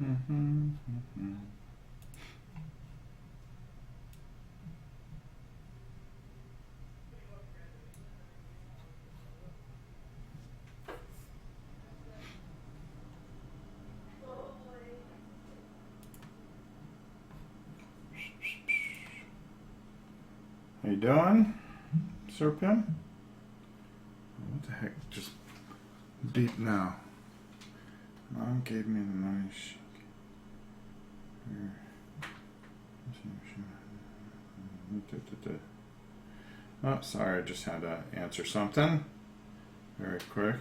How you doing, Sir Pim? What the heck? Just beep now. Mom gave me the money. Oh, sorry, I just had to answer something very quick.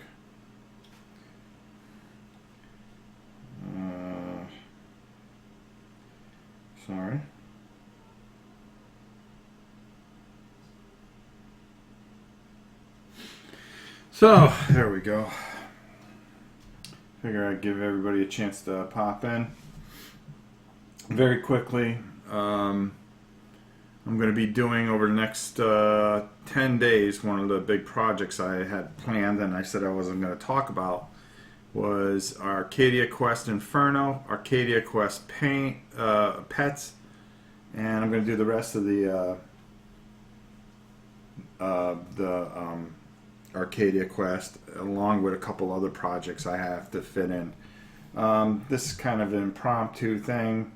Sorry. So, there we go. Figure I'd give everybody a chance to pop in. Very quickly, I'm going to be doing over the next 10 days, one of the big projects I had planned and I said I wasn't going to talk about was Arcadia Quest Inferno, Arcadia Quest Pets, and I'm going to do the rest of the Arcadia Quest, along with a couple other projects I have to fit in. This is kind of an impromptu thing,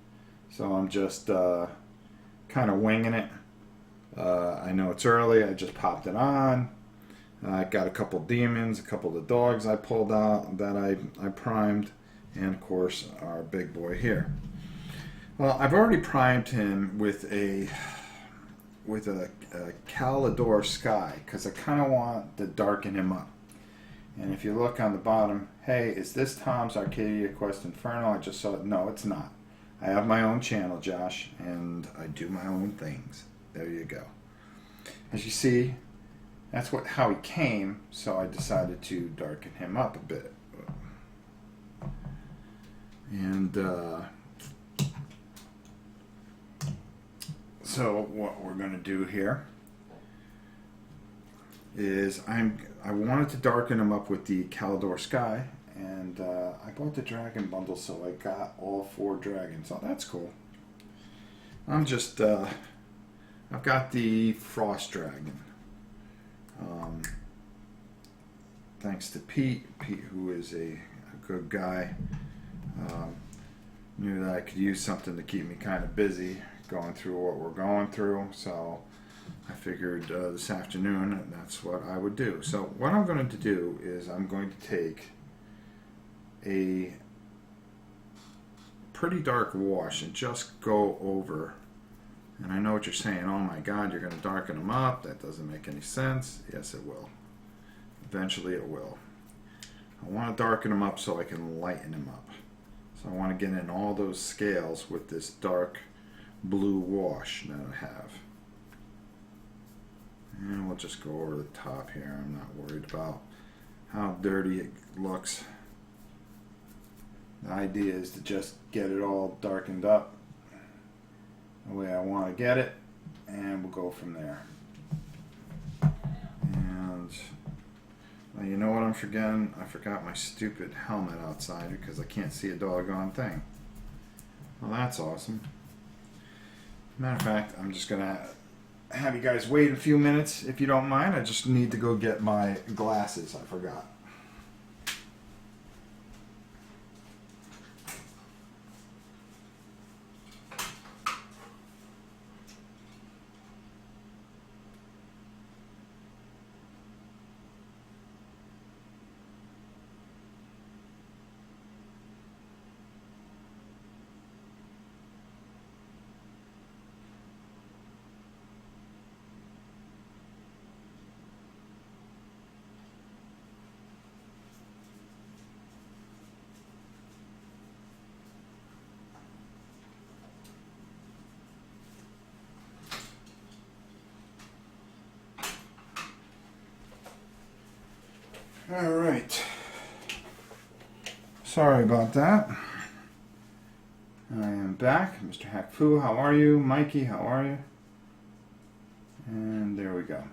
so I'm just kind of winging it. I know it's early, I just popped it on. I got a couple demons, a couple of the dogs I pulled out that I primed, and of course our big boy here. Well, I've already primed him with a Calidor Sky because I kind of want to darken him up. And if you look on the bottom, hey, is this Tom's Arcadia Quest Inferno? I just saw it. No, it's not. I have my own channel, Josh, and I do my own things. There you go. As you see, that's how he came, so I decided to darken him up a bit. And so what we're going to do here is I wanted to darken him up with the Calidor Sky, and I bought the dragon bundle, so I got all 4 dragons. So that's cool. I'm just I've got the Frost Dragon. Thanks to Pete, who is a good guy, knew that I could use something to keep me kind of busy going through what we're going through, so I figured this afternoon that's what I would do. So what I'm going to do is I'm going to take a pretty dark wash and just go over. And I know what you're saying, oh my god, you're going to darken them up, that doesn't make any sense. Yes, it will. Eventually it will. I want to darken them up so I can lighten them up. So I want to get in all those scales with this dark blue wash that I have. And we'll just go over the top here. I'm not worried about how dirty it looks. The idea is to just get it all darkened up the way I want to get it, and we'll go from there. And well, you know what I'm forgetting? I forgot my stupid helmet outside because I can't see a doggone thing. Well, that's awesome. Matter of fact, I'm just gonna have you guys wait a few minutes if you don't mind. I just need to go get my glasses. I forgot. All right. Sorry about that. I am back. Mr. Hackfu, how are you? Mikey, how are you? And there we go.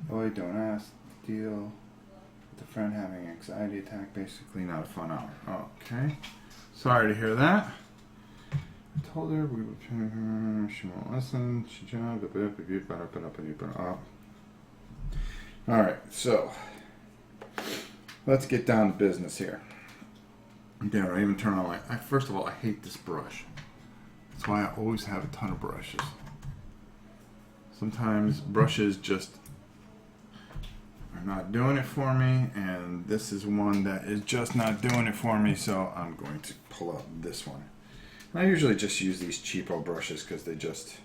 Boy, don't ask. Deal with the friend having an anxiety attack, basically not a fun hour. Okay. Sorry to hear that. I told her we would, she won't listen. She jumped. Alright, so let's get down to business here. Yeah, I even turn on my. First of all, I hate this brush. That's why I always have a ton of brushes. Sometimes brushes just are not doing it for me, and this is one that is just not doing it for me, so I'm going to pull out this one. I usually just use these cheapo brushes because they just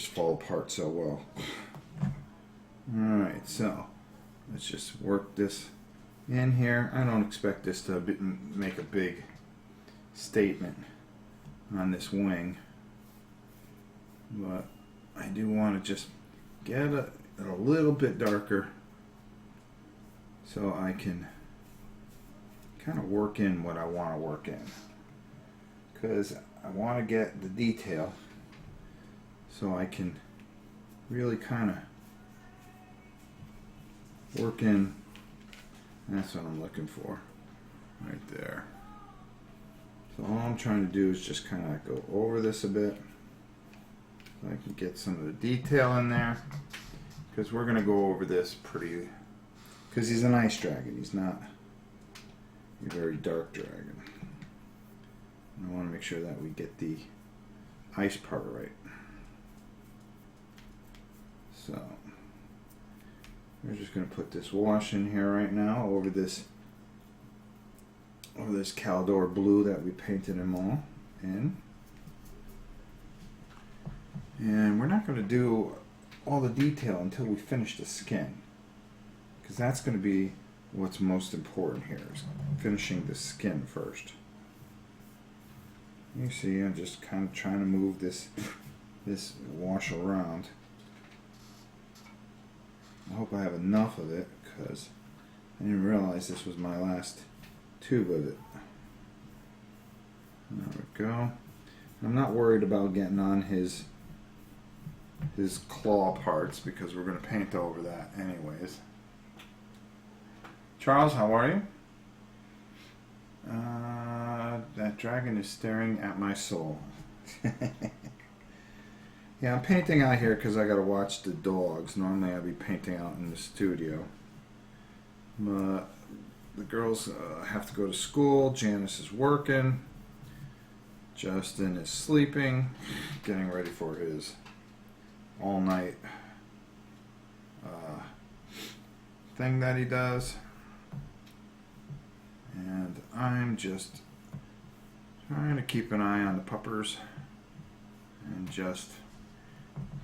fall apart so well. Alright, so let's just work this in here. I don't expect this to make a big statement on this wing, but I do want to just get it a little bit darker so I can kind of work in what I want to work in, because I want to get the detail so I can really kind of work in. That's what I'm looking for right there. So all I'm trying to do is just kind of go over this a bit so I can get some of the detail in there, because we're going to go over this pretty, because he's an ice dragon, he's not a very dark dragon. And I want to make sure that we get the ice part right. So we're just going to put this wash in here right now over this Caldor blue that we painted him all in. And we're not going to do all the detail until we finish the skin, because that's going to be what's most important here, is finishing the skin first. You see, I'm just kind of trying to move this wash around. I hope I have enough of it, because I didn't realize this was my last tube of it. There we go. I'm not worried about getting on his claw parts, because we're going to paint over that anyways. Charles, how are you? That dragon is staring at my soul. Yeah, I'm painting out here because I got to watch the dogs. Normally I'd be painting out in the studio. But the girls have to go to school. Janice is working. Justin is sleeping, getting ready for his all-night thing that he does. And I'm just trying to keep an eye on the puppers and just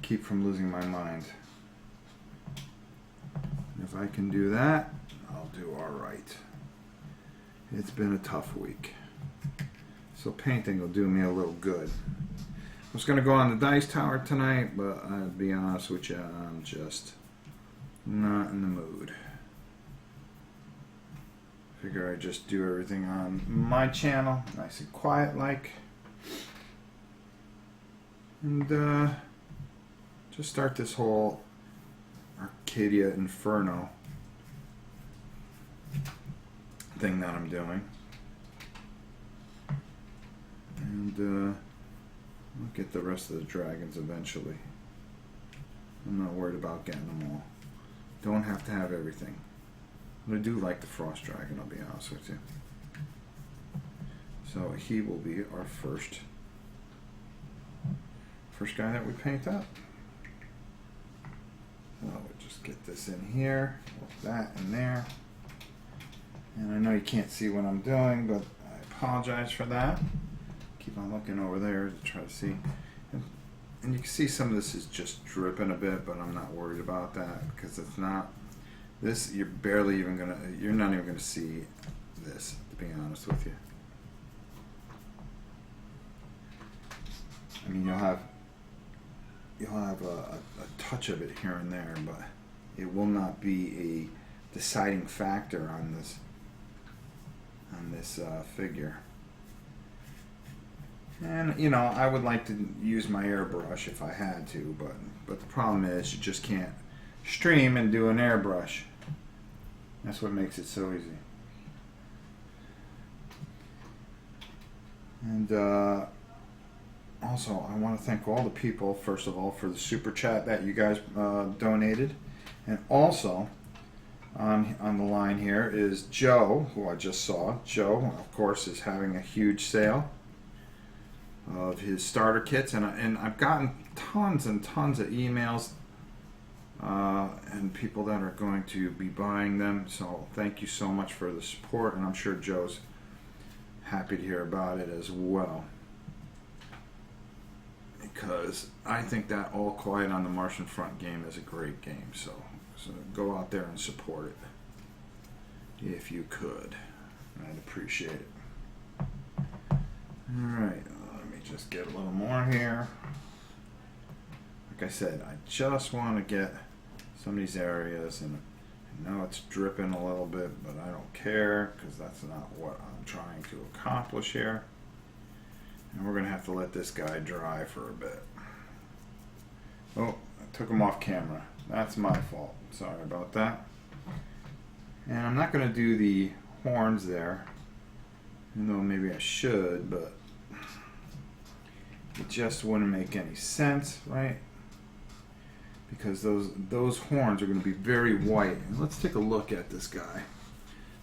keep from losing my mind. If I can do that, I'll do all right. It's been a tough week, so painting will do me a little good. I was going to go on the dice tower tonight, but I'll be honest with you, I'm just not in the mood. Figure I just do everything on my channel, nice and quiet like, and just start this whole Arcadia Inferno thing that I'm doing. And I'll get the rest of the dragons eventually. I'm not worried about getting them all. Don't have to have everything. But I do like the frost dragon, I'll be honest with you. So he will be our first guy that we paint up. So we'll just get this in here, put that in there. And I know you can't see what I'm doing, but I apologize for that. Keep on looking over there to try to see. And you can see some of this is just dripping a bit, but I'm not worried about that, because it's not, this, you're not even gonna see this, to be honest with you. I mean, you'll have a touch of it here and there, but it will not be a deciding factor on this figure. And you know, I would like to use my airbrush if I had to, but the problem is you just can't stream and do an airbrush. That's what makes it so easy. And also, I want to thank all the people, first of all, for the super chat that you guys donated. And also, on the line here is Joe, who I just saw. Joe, of course, is having a huge sale of his starter kits. And I've gotten tons and tons of emails and people that are going to be buying them. So thank you so much for the support. And I'm sure Joe's happy to hear about it as well, because I think that All Quiet on the Martian Front game is a great game. So go out there and support it if you could. I'd appreciate it. Alright, let me just get a little more here. Like I said, I just want to get some of these areas, and I know it's dripping a little bit, but I don't care, because that's not what I'm trying to accomplish here. And we're going to have to let this guy dry for a bit. Oh, I took him off camera. That's my fault. Sorry about that. And I'm not going to do the horns there, even though maybe I should, but it just wouldn't make any sense, right? Because those horns are going to be very white. And let's take a look at this guy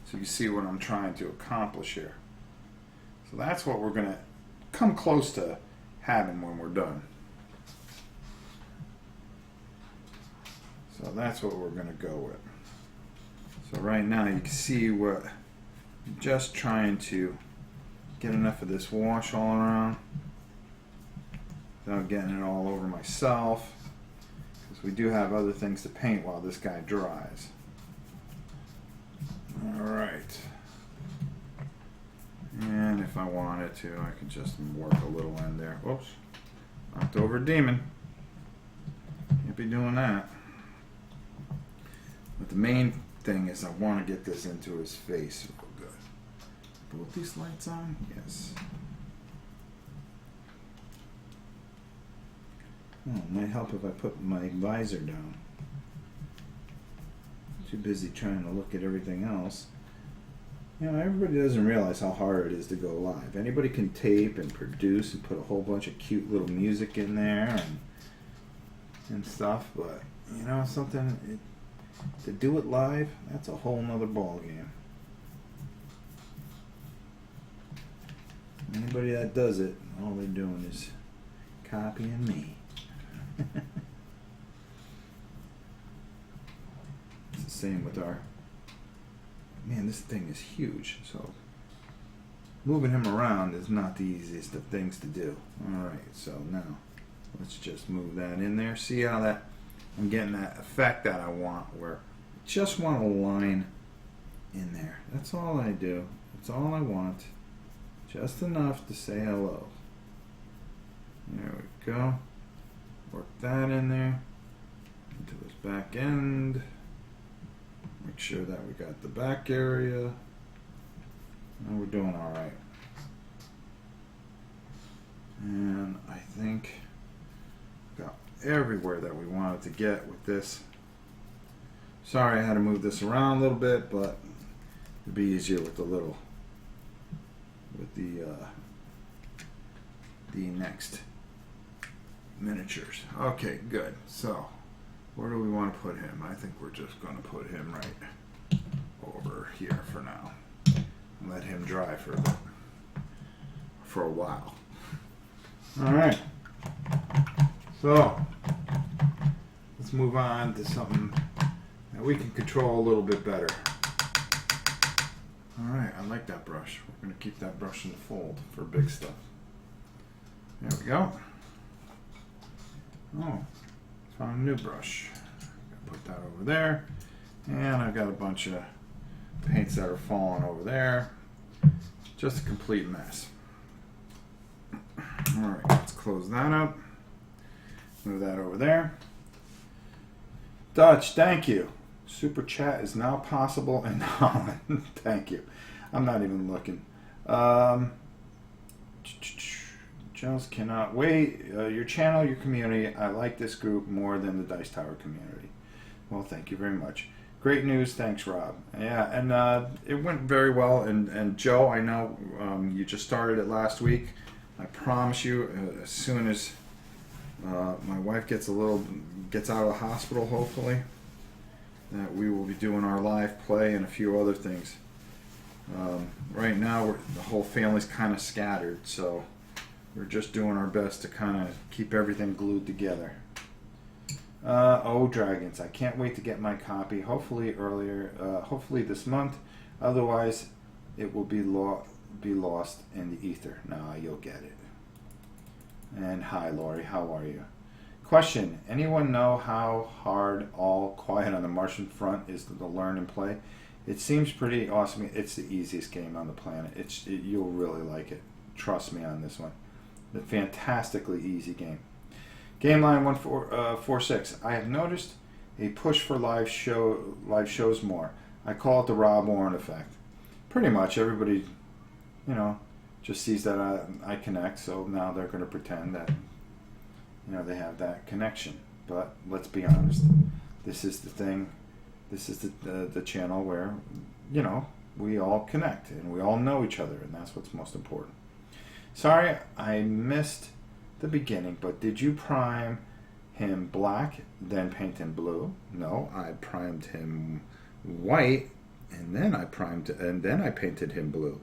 so you see what I'm trying to accomplish here. So that's what we're going to come close to having when we're done. So that's what we're going to go with. So right now you can see what I'm just trying to get enough of this wash all around without getting it all over myself, because we do have other things to paint while this guy dries. Alright. And if I wanted to, I could just work a little in there. Oops. Knocked over a demon. Can't be doing that. But the main thing is I want to get this into his face real good. Both these lights on? Yes. Oh, it might help if I put my visor down. Too busy trying to look at everything else. You know, everybody doesn't realize how hard it is to go live. Anybody can tape and produce and put a whole bunch of cute little music in there and stuff, but you know something, to do it live, that's a whole nother ball game. Anybody that does it, all they're doing is copying me. It's the same with our... Man, this thing is huge, so moving him around is not the easiest of things to do. Alright, so now let's just move that in there. See how that... I'm getting that effect that I want, where I just want a line in there. That's all I do. That's all I want. Just enough to say hello. There we go. Work that in there. Into this back end. Make sure that we got the back area. And we're doing alright. And I think got everywhere that we wanted to get with this. Sorry I had to move this around a little bit, but it'd be easier with the little, with the next miniatures. Okay, good. So where do we want to put him? I think we're just going to put him right over here for now. And let him dry for a bit. For a while. Alright. So let's move on to something that we can control a little bit better. Alright, I like that brush. We're going to keep that brush in the fold for big stuff. There we go. Oh, found a new brush. Put that over there. And I've got a bunch of paints that are falling over there. Just a complete mess. Alright, let's close that up. Move that over there. Dutch, thank you. Super chat is now possible in Holland. Thank you. I'm not even looking. Jones cannot wait. Your channel, your community. I like this group more than the Dice Tower community. Well, thank you very much. Great news, thanks, Rob. Yeah, and it went very well. And Joe, I know you just started it last week. I promise you, as soon as my wife gets out of the hospital, hopefully, that we will be doing our live play and a few other things. Right now, the whole family's kind of scattered, so we're just doing our best to kind of keep everything glued together. Oh, Dragons, I can't wait to get my copy. Hopefully hopefully this month. Otherwise, it will be lost in the ether. Nah, you'll get it. And hi, Lori, how are you? Question, anyone know how hard All Quiet on the Martian Front is to learn and play? It seems pretty awesome. It's the easiest game on the planet. You'll really like it. Trust me on this one. The fantastically easy game. Game line 146. I have noticed a push for live shows more. I call it the Rob Warren effect. Pretty much everybody, just sees that I connect, so now they're going to pretend that they have that connection. But let's be honest. This is the thing. This is the channel where we all connect and we all know each other, and that's what's most important. Sorry, I missed the beginning, but did you prime him black, then paint him blue? No, I primed him white, and then I painted him blue.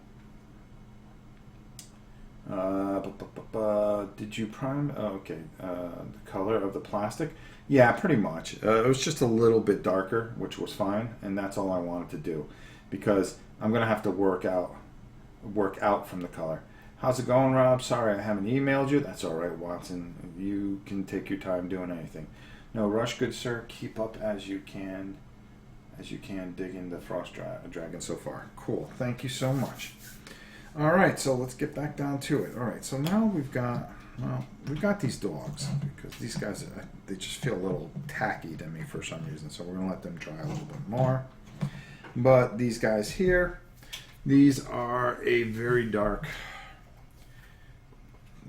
Did you prime? Oh, okay. The color of the plastic? Yeah, pretty much. It was just a little bit darker, which was fine, and that's all I wanted to do, because I'm gonna have to work out from the color. How's it going, Rob? Sorry I haven't emailed you. That's all right, Watson. You can take your time doing anything. No rush, good sir. Keep up as you can digging the Frost Dragon so far. Cool. Thank you so much. All right, so let's get back down to it. All right, so now we've got these dogs, because these guys, they just feel a little tacky to me for some reason, so we're going to let them dry a little bit more. But these guys here, these are a very dark...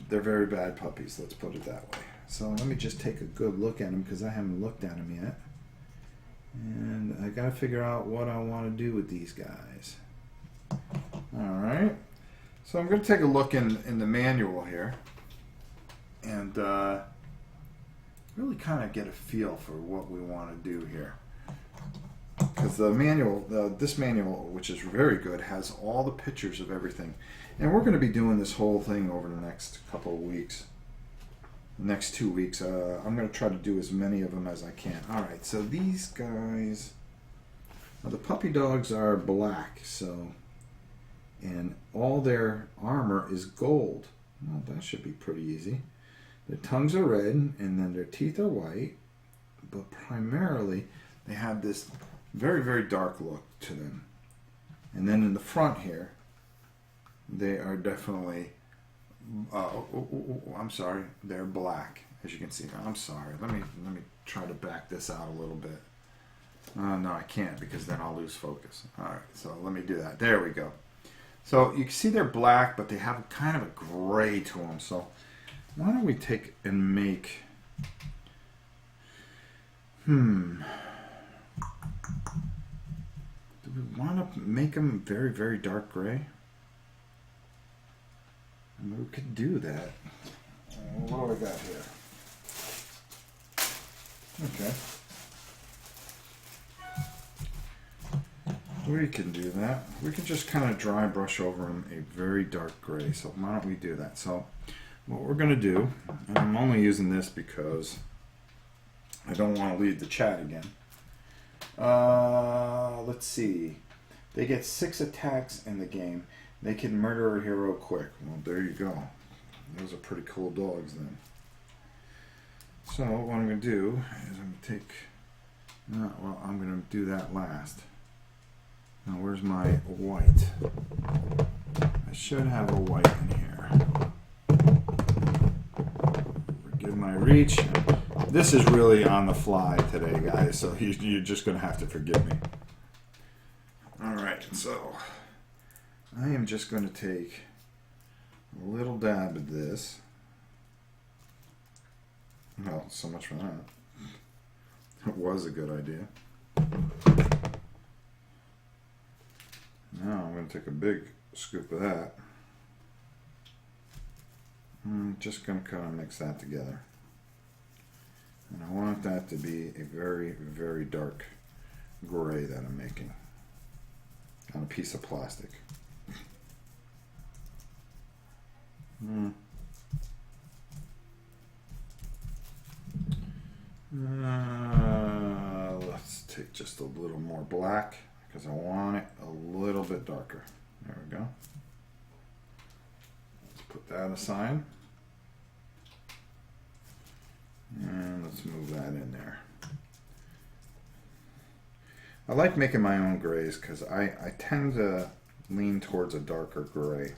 They're very bad puppies, let's put it that way. So let me just take a good look at them, because I haven't looked at them yet. And I got to figure out what I want to do with these guys. Alright. So I'm going to take a look in the manual here. And really kind of get a feel for what we want to do here. Because the manual, this manual, which is very good, has all the pictures of everything. And we're going to be doing this whole thing over the next couple of weeks. The next 2 weeks. I'm going to try to do as many of them as I can. Alright, so these guys... the puppy dogs are black, and all their armor is gold. Well, that should be pretty easy. Their tongues are red, and then their teeth are white. But primarily, they have this very, very dark look to them. And then in the front here, they are definitely, I'm sorry, they're black, as you can see. I'm sorry, let me try to back this out a little bit. No, I can't, because then I'll lose focus. Alright, so let me do that. There we go. So you can see they're black, but they have kind of a gray to them. So why don't we take and make, do we want to make them very, very dark gray? I mean, we could do that. What do we got here? Okay. We can do that. We can just kind of dry brush over them a very dark gray. So why don't we do that? So what we're going to do, and I'm only using this because I don't want to leave the chat again. Let's see. They get 6 attacks in the game. They can murder a hero quick. Well, there you go. Those are pretty cool dogs then. So what I'm going to do is I'm going to take... well, I'm going to do that last. Now where's my white? I should have a white in here. Forgive my reach. This is really on the fly today, guys, so you're just going to have to forgive me. Alright, so I am just going to take a little dab of this. Well, so much for that. It was a good idea. Now I'm going to take a big scoop of that. I'm just going to kind of mix that together. And I want that to be a very, very dark gray that I'm making on a piece of plastic. Let's take just a little more black because I want it a little bit darker. There we go. Let's put that aside. And let's move that in there. I like making my own grays because I tend to lean towards a darker gray.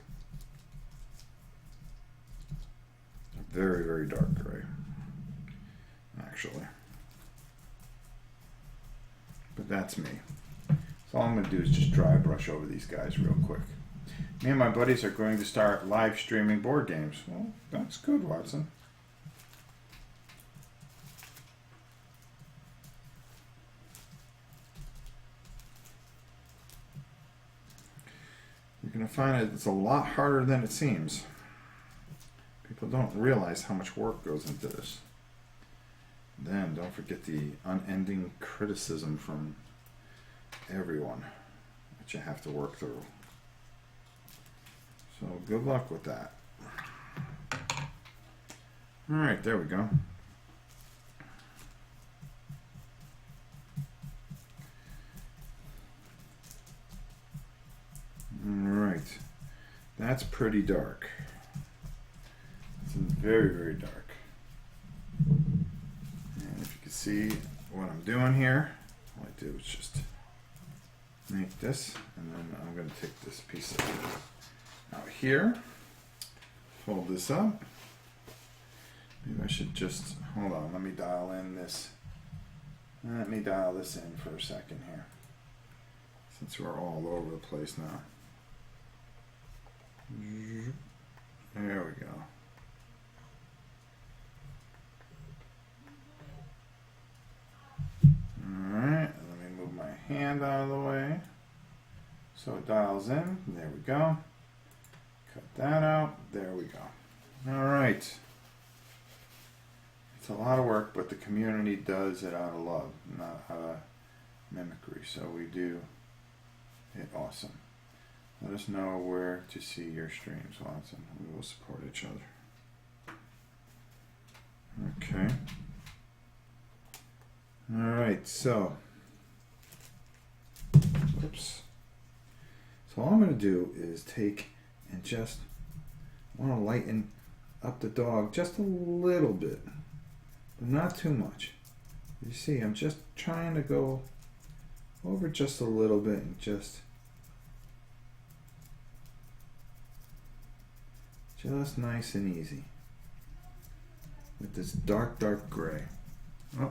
A very, very dark gray, actually. But that's me. So all I'm going to do is just dry brush over these guys real quick. Me and my buddies are going to start live streaming board games. Well, that's good, Watson. You're going to find it's a lot harder than it seems. People don't realize how much work goes into this. Then don't forget the unending criticism from everyone that you have to work through. So good luck with that. All right, there we go. Alright, that's pretty dark. It's very, very dark. And if you can see what I'm doing here, all I do is just make this, and then I'm going to take this piece out here, fold this up. Maybe I should just, hold on, let me dial in this. Let me dial this in for a second here, since we're all over the place now. There we go. Alright, let me move my hand out of the way so it dials in. There we go. Cut that out. There we go. Alright. It's a lot of work, but the community does it out of love, not out of mimicry. So we do it awesome. Let us know where to see your streams, Watson. We will support each other. Okay. Alright, so. Oops. So all I'm going to do is take and just want to lighten up the dog just a little bit. But not too much. You see, I'm just trying to go over just a little bit and just nice and easy with this dark, dark gray. Oh.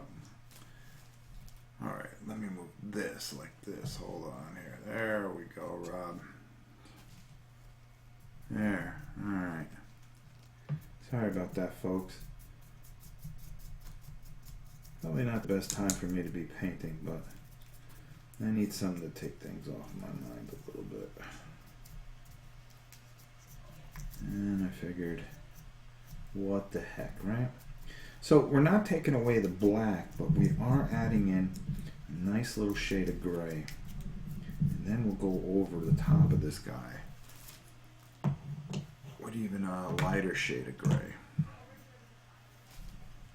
Alright, let me move this like this. Hold on here. There we go, Rob. There. Alright. Sorry about that, folks. Probably not the best time for me to be painting, but I need something to take things off my mind a little bit. And I figured, what the heck, right? So we're not taking away the black, but we are adding in a nice little shade of gray. And then we'll go over the top of this guy with even a lighter shade of gray.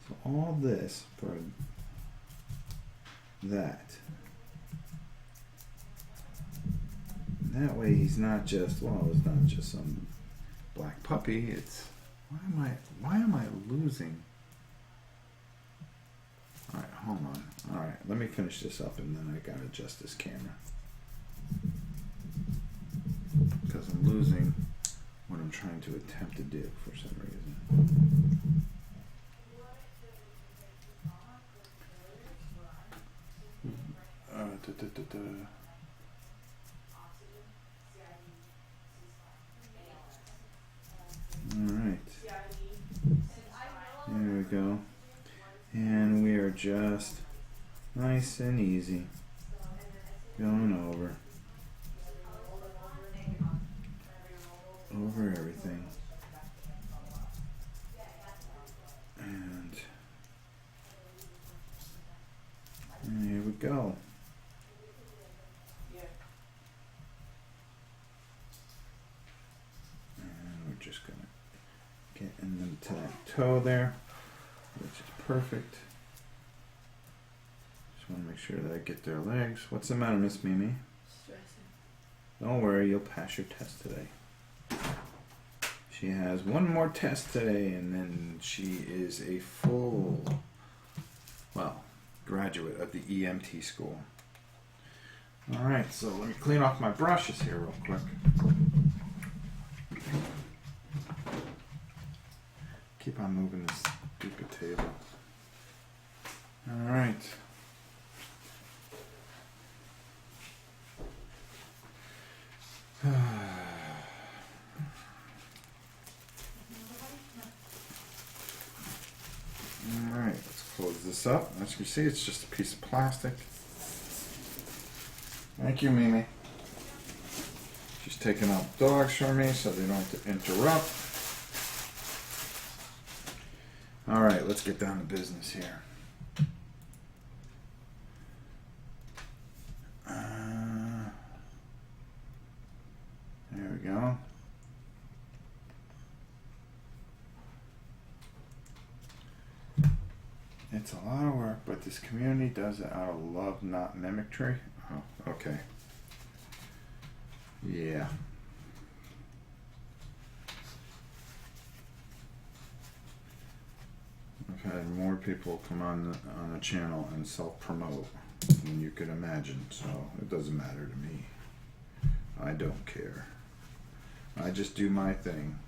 So all this for that. And that way he's not just, well, it's not just some black puppy, it's, why am I losing? Alright, hold on. Alright, let me finish this up and then I gotta adjust this camera. Because I'm losing what I'm trying to attempt to do for some reason. Alright. There we go. And we are just nice and easy going over. over everything. And here we go. And we're just going to get into that toe there, which is perfect. Just want to make sure that I get their legs. What's the matter, Miss Mimi? Stressing. Don't worry, you'll pass your test today. She has one more test today, and then she is a full, well, graduate of the EMT school. All right, so let me clean off my brushes here real quick. Keep on moving this stupid table. All right. Alright, let's close this up. As you can see, it's just a piece of plastic. Thank you, Mimi. She's taking out dogs for me so they don't have to interrupt. Alright, let's get down to business here. There we go. It's a lot of work, but this community does it out of love, not mimicry. Oh, okay. Yeah. I've had more people come on the channel and self-promote than you could imagine, so it doesn't matter to me. I don't care. I just do my thing.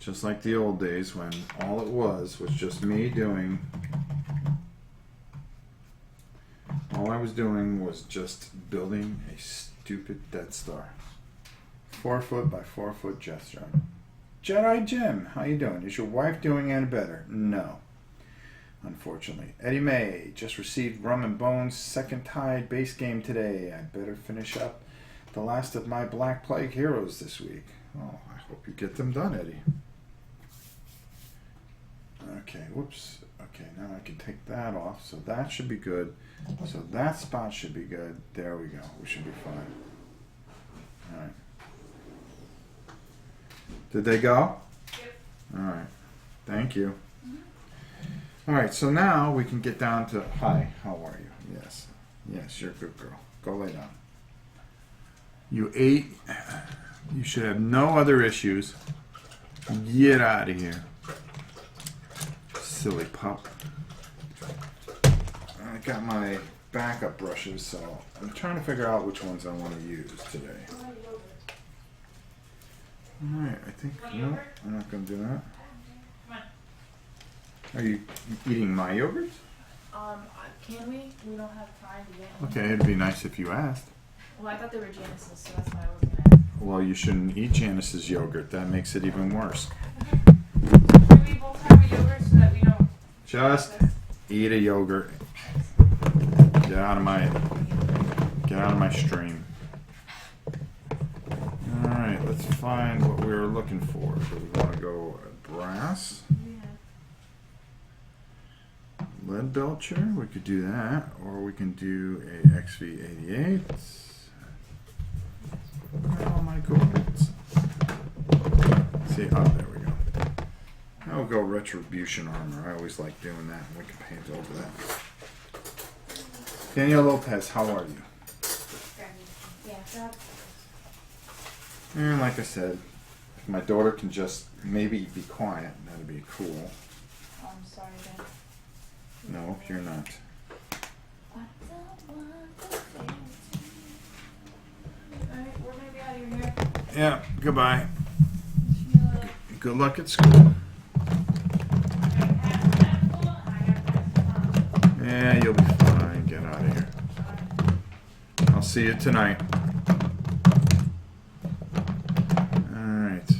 Just like the old days when all it was just me doing. All I was doing was just building a stupid Death Star. 4 foot by 4 foot Death Star. Jedi Jim, how you doing? Is your wife doing any better? No. Unfortunately. Eddie May just received Rum and Bones' second tied base game today. I better finish up the last of my Black Plague heroes this week. Oh, I hope you get them done, Eddie. Okay, whoops. Okay, now I can take that off. So that should be good. So that spot should be good. There we go. We should be fine. All right. Did they go? Yep. All right. Thank you. All right, so now we can get down to, hi, how are you? Yes. Yes, you're a good girl. Go lay down. You ate. You should have no other issues. Get out of here. Silly pup. I got my backup brushes, so I'm trying to figure out which ones I want to use today. Alright, I think, no, I'm not going to do that. Are you eating my yogurt? Can we? We don't have time to get one. Okay, it'd be nice if you asked. Well, I thought they were Janice's, so that's why I was gonna ask. Well, you shouldn't eat Janice's yogurt. That makes it even worse. Maybe we both have a yogurt so that we don't. Just eat a yogurt. Get out of my stream. All right, let's find what we were looking for. Do we want to go brass? Lead belcher, we could do that, or we can do a XV88. Where are all my golds? See, oh, there we go. I'll go retribution armor. I always like doing that, and we can paint over that. Danielle Lopez, how are you? Yeah. And like I said, if my daughter can just maybe be quiet, that'd be cool. I'm sorry, Dad. No, you're not. Alright, we're gonna be out of here. Yeah, goodbye. Good luck at school. Yeah, you'll be fine. Get out of here. I'll see you tonight. Alright.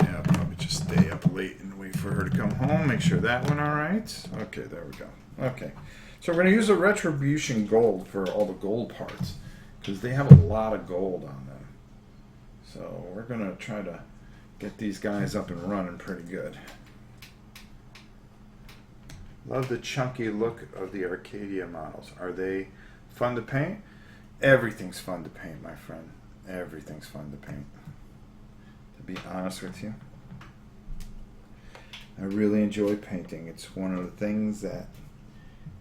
Yeah, I'll probably just stay up late and wait for her to come home. Make sure that went alright. Okay, there we go. Okay. So we're going to use a Retribution Gold for all the gold parts, because they have a lot of gold on them. So we're going to try to get these guys up and running pretty good. Love the chunky look of the Arcadia models. Are they fun to paint? Everything's fun to paint, my friend. Everything's fun to paint. To be honest with you, I really enjoy painting. It's one of the things that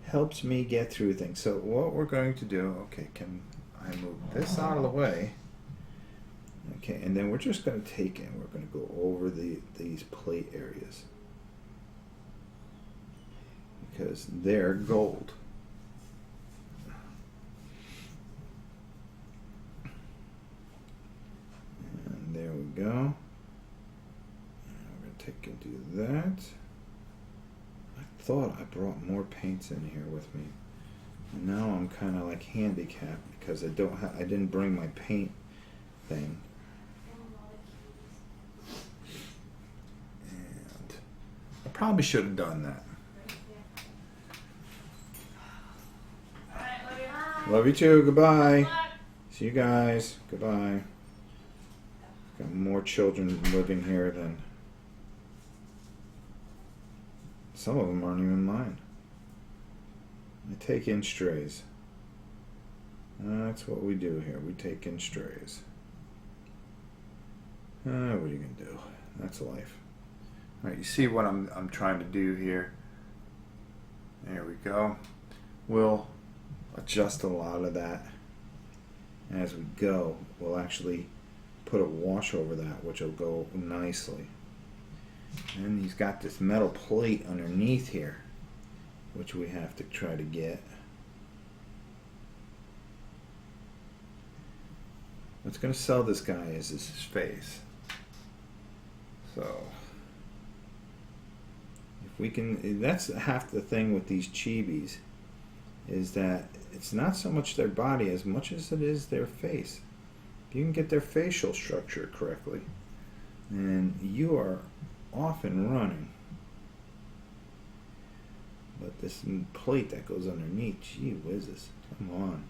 helps me get through things. So what we're going to do, okay, can I move this out of the way? Okay, and then we're just going to take in, we're going to go over these plate areas, because they're gold. And there we go. And we're going to take and do that. I thought I brought more paints in here with me. And now I'm kind of like handicapped because I didn't bring my paint thing. And I probably should have done that. Love you too. Goodbye. See you guys. Goodbye. Got more children living here than some of them aren't even mine. I take in strays. That's what we do here. We take in strays. What are you gonna do? That's life. All right, you see what I'm trying to do here. There we go. We'll adjust a lot of that as we go. We'll actually put a wash over that, which will go nicely. And he's got this metal plate underneath here, which we have to try to get. What's going to sell this guy is his face. So if we can, that's half the thing with these chibis, is that it's not so much their body as much as it is their face. If you can get their facial structure correctly, and you are off and running. But this plate that goes underneath, gee whizzes, come on.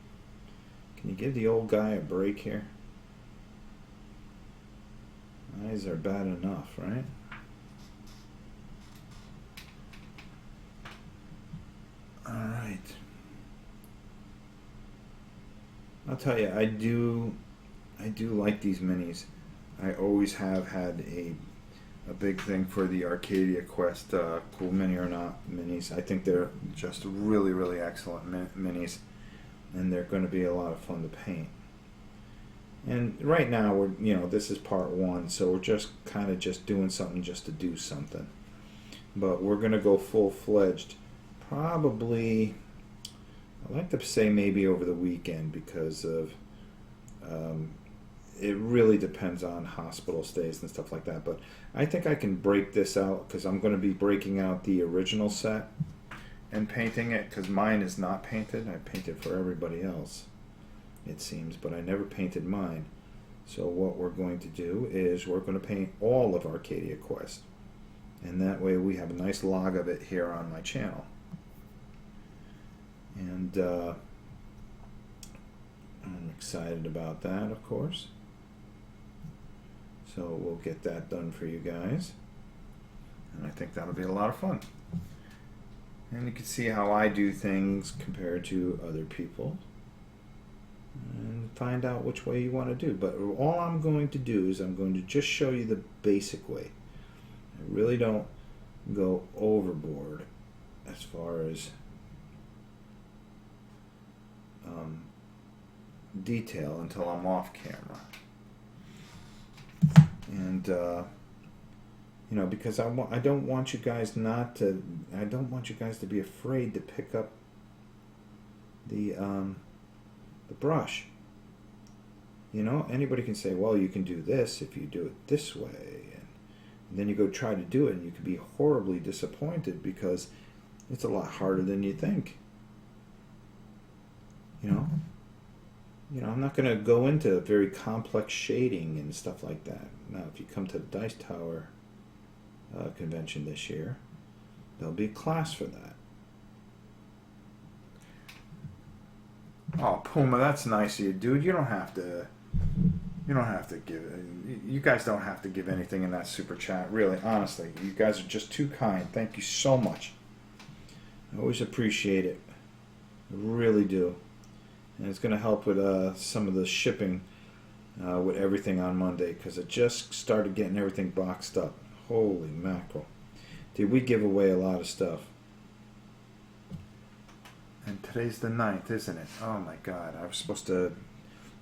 Can you give the old guy a break here? Eyes are bad enough, right? Alright. I'll tell you, I do like these minis. I always have had a big thing for the Arcadia Quest Cool Mini or Not minis. I think they're just really, really excellent minis, and they're going to be a lot of fun to paint. And right now, this is part one, so we're just kind of just doing something just to do something. But we're going to go full-fledged, probably, I'd like to say maybe over the weekend, because of it really depends on hospital stays and stuff like that. But I think I can break this out, because I'm going to be breaking out the original set and painting it, because mine is not painted. I painted for everybody else, it seems, but I never painted mine. So what we're going to do is we're going to paint all of Arcadia Quest, and that way we have a nice log of it here on my channel. And I'm excited about that, of course. So we'll get that done for you guys, and I think that'll be a lot of fun. And you can see how I do things compared to other people, and find out which way you want to do. But all I'm going to do is I'm going to just show you the basic way. I really don't go overboard as far as detail until I'm off camera. And because I don't want you guys to be afraid to pick up the brush. Anybody can say, well, you can do this if you do it this way, and then you go try to do it, and you can be horribly disappointed because it's a lot harder than you think. I'm not going to go into very complex shading and stuff like that. Now, if you come to the Dice Tower convention this year, there'll be a class for that. Oh, Puma, that's nice of you, dude. You don't have to You don't have to give. You guys don't have to give anything in that super chat. Really, honestly, you guys are just too kind. Thank you so much. I always appreciate it. I really do. And it's going to help with some of the shipping with everything on Monday, because I just started getting everything boxed up. Holy mackerel. Did we give away a lot of stuff? And today's the 9th, isn't it? Oh my God. I was supposed to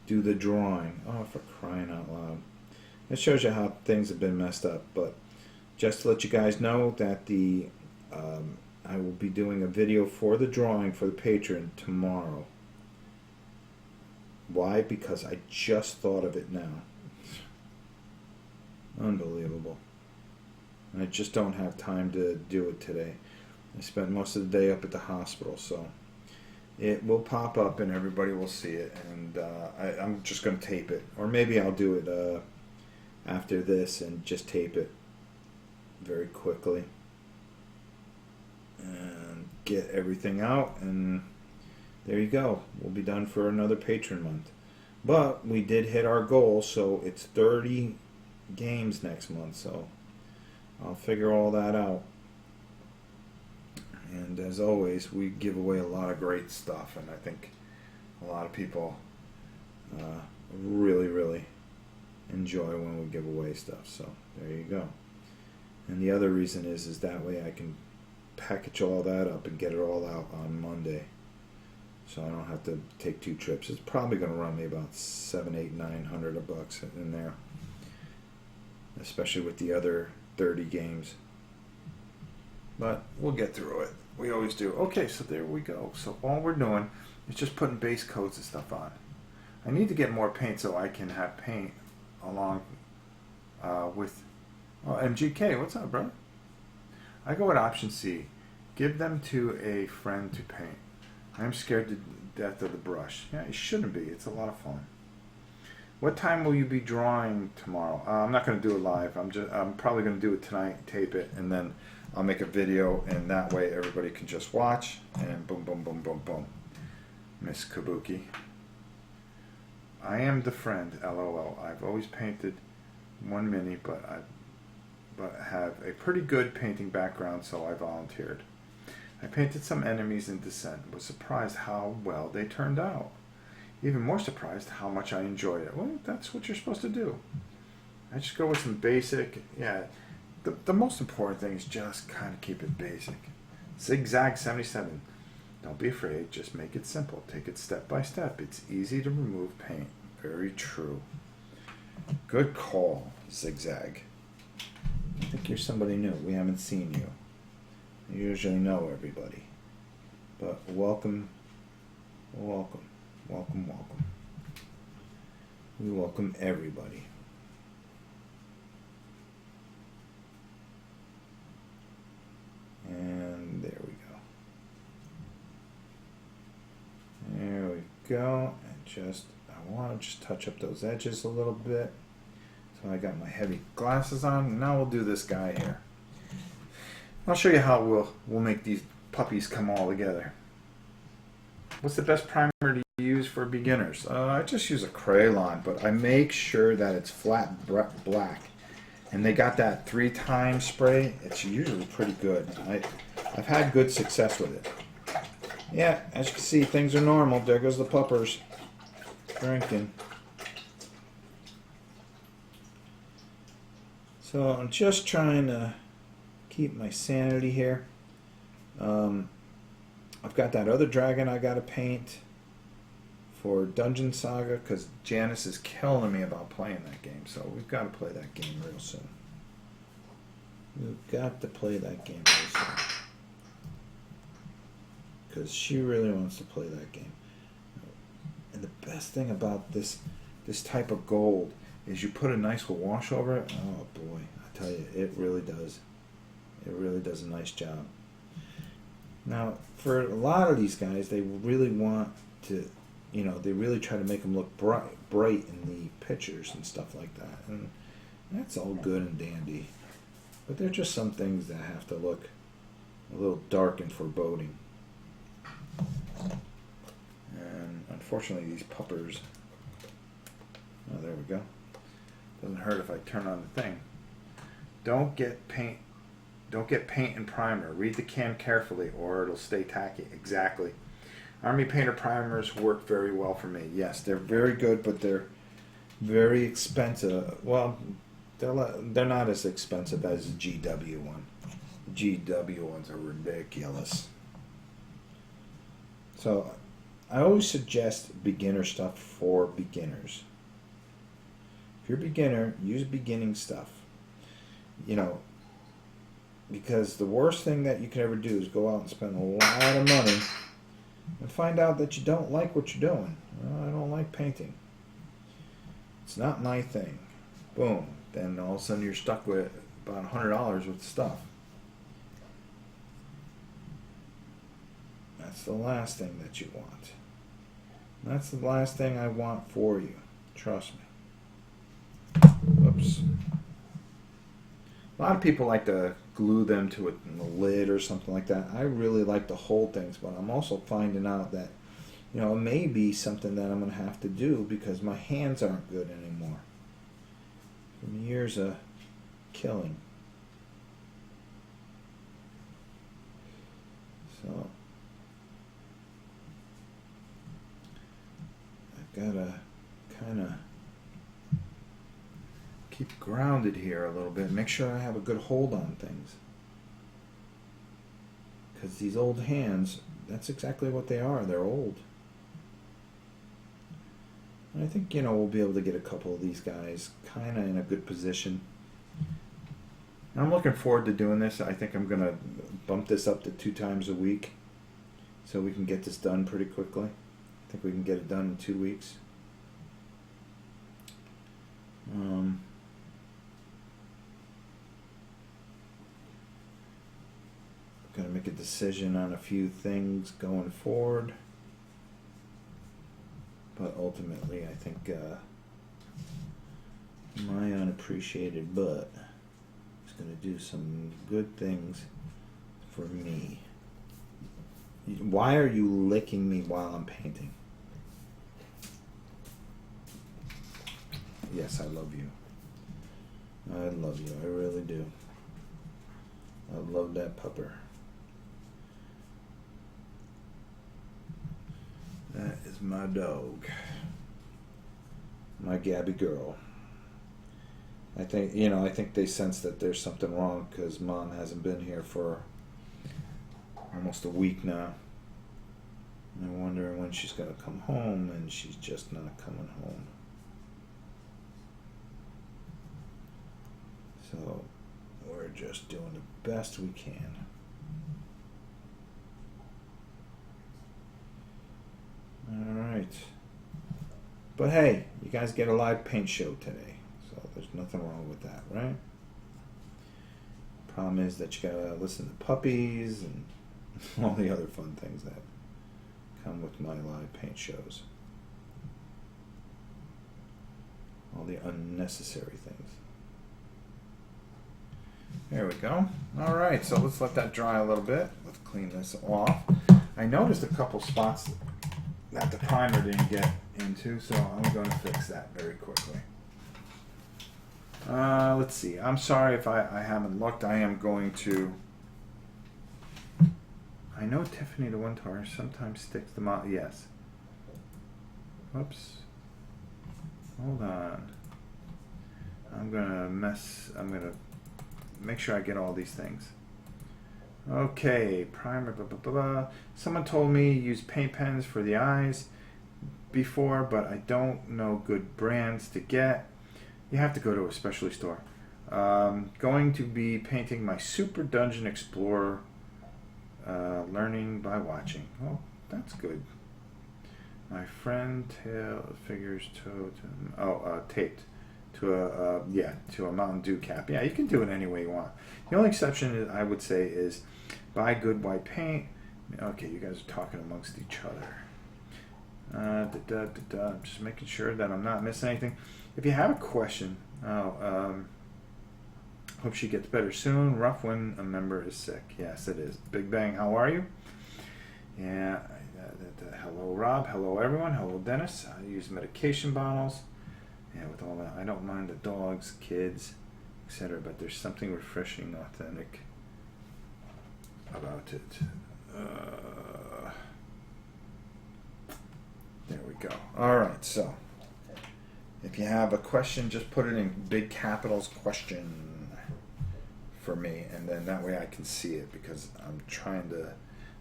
do the drawing. Oh, for crying out loud. That shows you how things have been messed up. But just to let you guys know that I will be doing a video for the drawing for the patron tomorrow. Why? Because I just thought of it now. Unbelievable. I just don't have time to do it today. I spent most of the day up at the hospital, so it will pop up and everybody will see it, and I'm just going to tape it. Or maybe I'll do it after this and just tape it very quickly and get everything out, and there you go. We'll be done for another patron month. But we did hit our goal, so it's 30 games next month, so I'll figure all that out. And as always, we give away a lot of great stuff, and I think a lot of people really, really enjoy when we give away stuff. So there you go. And the other reason is that way I can package all that up and get it all out on Monday, so I don't have to take 2 trips. It's probably going to run me about $700, $800, $900 in there, especially with the other 30 games. But we'll get through it. We always do. Okay, so there we go. So all we're doing is just putting base coats and stuff on. I need to get more paint so I can have paint along with... Oh, MGK, what's up, bro? I go with option C. Give them to a friend to paint. I'm scared to death of the brush. Yeah, it shouldn't be. It's a lot of fun. What time will you be drawing tomorrow? I'm not going to do it live. I'm probably going to do it tonight, tape it, and then I'll make a video, and that way everybody can just watch, and boom, boom, boom, boom, boom. Miss Kabuki. I am the friend, LOL. I've always painted one mini, but have a pretty good painting background, so I volunteered. I painted some enemies in Descent. Was surprised how well they turned out. Even more surprised how much I enjoyed it. Well, that's what you're supposed to do. I just go with some basic, yeah. The most important thing is just kind of keep it basic. Zigzag 77. Don't be afraid, just make it simple. Take it step by step. It's easy to remove paint. Very true. Good call, Zigzag. I think you're somebody new. We haven't seen you. You usually know everybody. But welcome, welcome, welcome, welcome. We welcome everybody. And there we go. There we go. And I want to just touch up those edges a little bit. So I got my heavy glasses on. Now we'll do this guy here. I'll show you how we'll make these puppies come all together. What's the best primer to use for beginners? I just use a Crayon, but I make sure that it's flat black. And they got that 3-time spray. It's usually pretty good. I've had good success with it. Yeah, as you can see, things are normal. There goes the puppers drinking. So I'm just trying to keep my sanity here. I've got that other dragon I got to paint for Dungeon Saga, because Janice is killing me about playing that game. So we've got to play that game real soon. We've got to play that game real soon, because she really wants to play that game. And the best thing about this type of gold is you put a nice wash over it. Oh boy, I tell you, it really does. It really does a nice job. Now, for a lot of these guys, they really want to, they really try to make them look bright in the pictures and stuff like that. And that's all good and dandy. But there are just some things that have to look a little dark and foreboding. And unfortunately, these puppers, Oh, there we go. Doesn't hurt if I turn on the thing. Don't get paint and primer. Read the can carefully or it'll stay tacky. Exactly. Army Painter primers work very well for me. Yes, they're very good, but they're very expensive. Well, they're not as expensive as a GW one. The GW ones are ridiculous. So I always suggest beginner stuff for beginners. If you're a beginner, use beginning stuff. You know, because the worst thing that you can ever do is go out and spend a lot of money and find out that you don't like what you're doing. Well, I don't like painting. It's not my thing. Boom. Then all of a sudden you're stuck with about $100 worth of stuff. That's the last thing that you want. That's the last thing I want for you. Trust me. Oops. A lot of people like to glue them to a lid or something like that. I really like to hold things, but I'm also finding out that, you know, it may be something that I'm going to have to do because my hands aren't good anymore. From years of killing. So I've got to kind of keep grounded here a little bit. Make sure I have a good hold on things. Because these old hands, that's exactly what they are. They're old. And I think, you know, we'll be able to get a couple of these guys kind of in a good position. And I'm looking forward to doing this. I think I'm going to bump this up to 2 times a week so we can get this done pretty quickly. I think we can get it done in 2 weeks. Going to make a decision on a few things going forward. But ultimately, I think my unappreciated butt is going to do some good things for me. Why are you licking me while I'm painting? Yes, I love you. I love you. I really do. I love that pupper. That is my dog. My Gabby girl. I think, you know, I think they sense that there's something wrong because Mom hasn't been here for almost a week now. And I'm wondering when she's going to come home, and she's just not coming home. So we're just doing the best we can. Alright. But hey, you guys get a live paint show today. So there's nothing wrong with that, right? Problem is that you gotta listen to puppies and all the other fun things that come with my live paint shows. All the unnecessary things. There we go. Alright, so let's let that dry a little bit. Let's clean this off. I noticed a couple spots that the primer didn't get into, so I'm going to fix that very quickly. Let's see. I'm sorry if I haven't looked. I am going to... I know Tiffany the Wintar sometimes sticks them out. Yes. Whoops. Hold on. I'm going to make sure I get all these things. Okay, primer, blah, blah, blah, blah. Someone told me use paint pens for the eyes before, but I don't know good brands to get. You have to go to a specialty store. Going to be painting my Super Dungeon Explorer, learning by watching. Oh, that's good. My friend tail figures taped to a Mountain Dew cap. Yeah, you can do it any way you want. The only exception is, I would say, is buy good white paint. Okay, you guys are talking amongst each other. I'm just making sure that I'm not missing anything. If you have a question, hope she gets better soon. Rough when a member is sick. Yes, it is. Big Bang, how are you? Yeah. Hello, Rob. Hello, everyone. Hello, Dennis. I use medication bottles. Yeah, with all that, I don't mind the dogs, kids, etc. But there's something refreshing, authentic about it. There we go. All right, so if you have a question, just put it in big capitals, question, for me, and then that way I can see it, because I'm trying to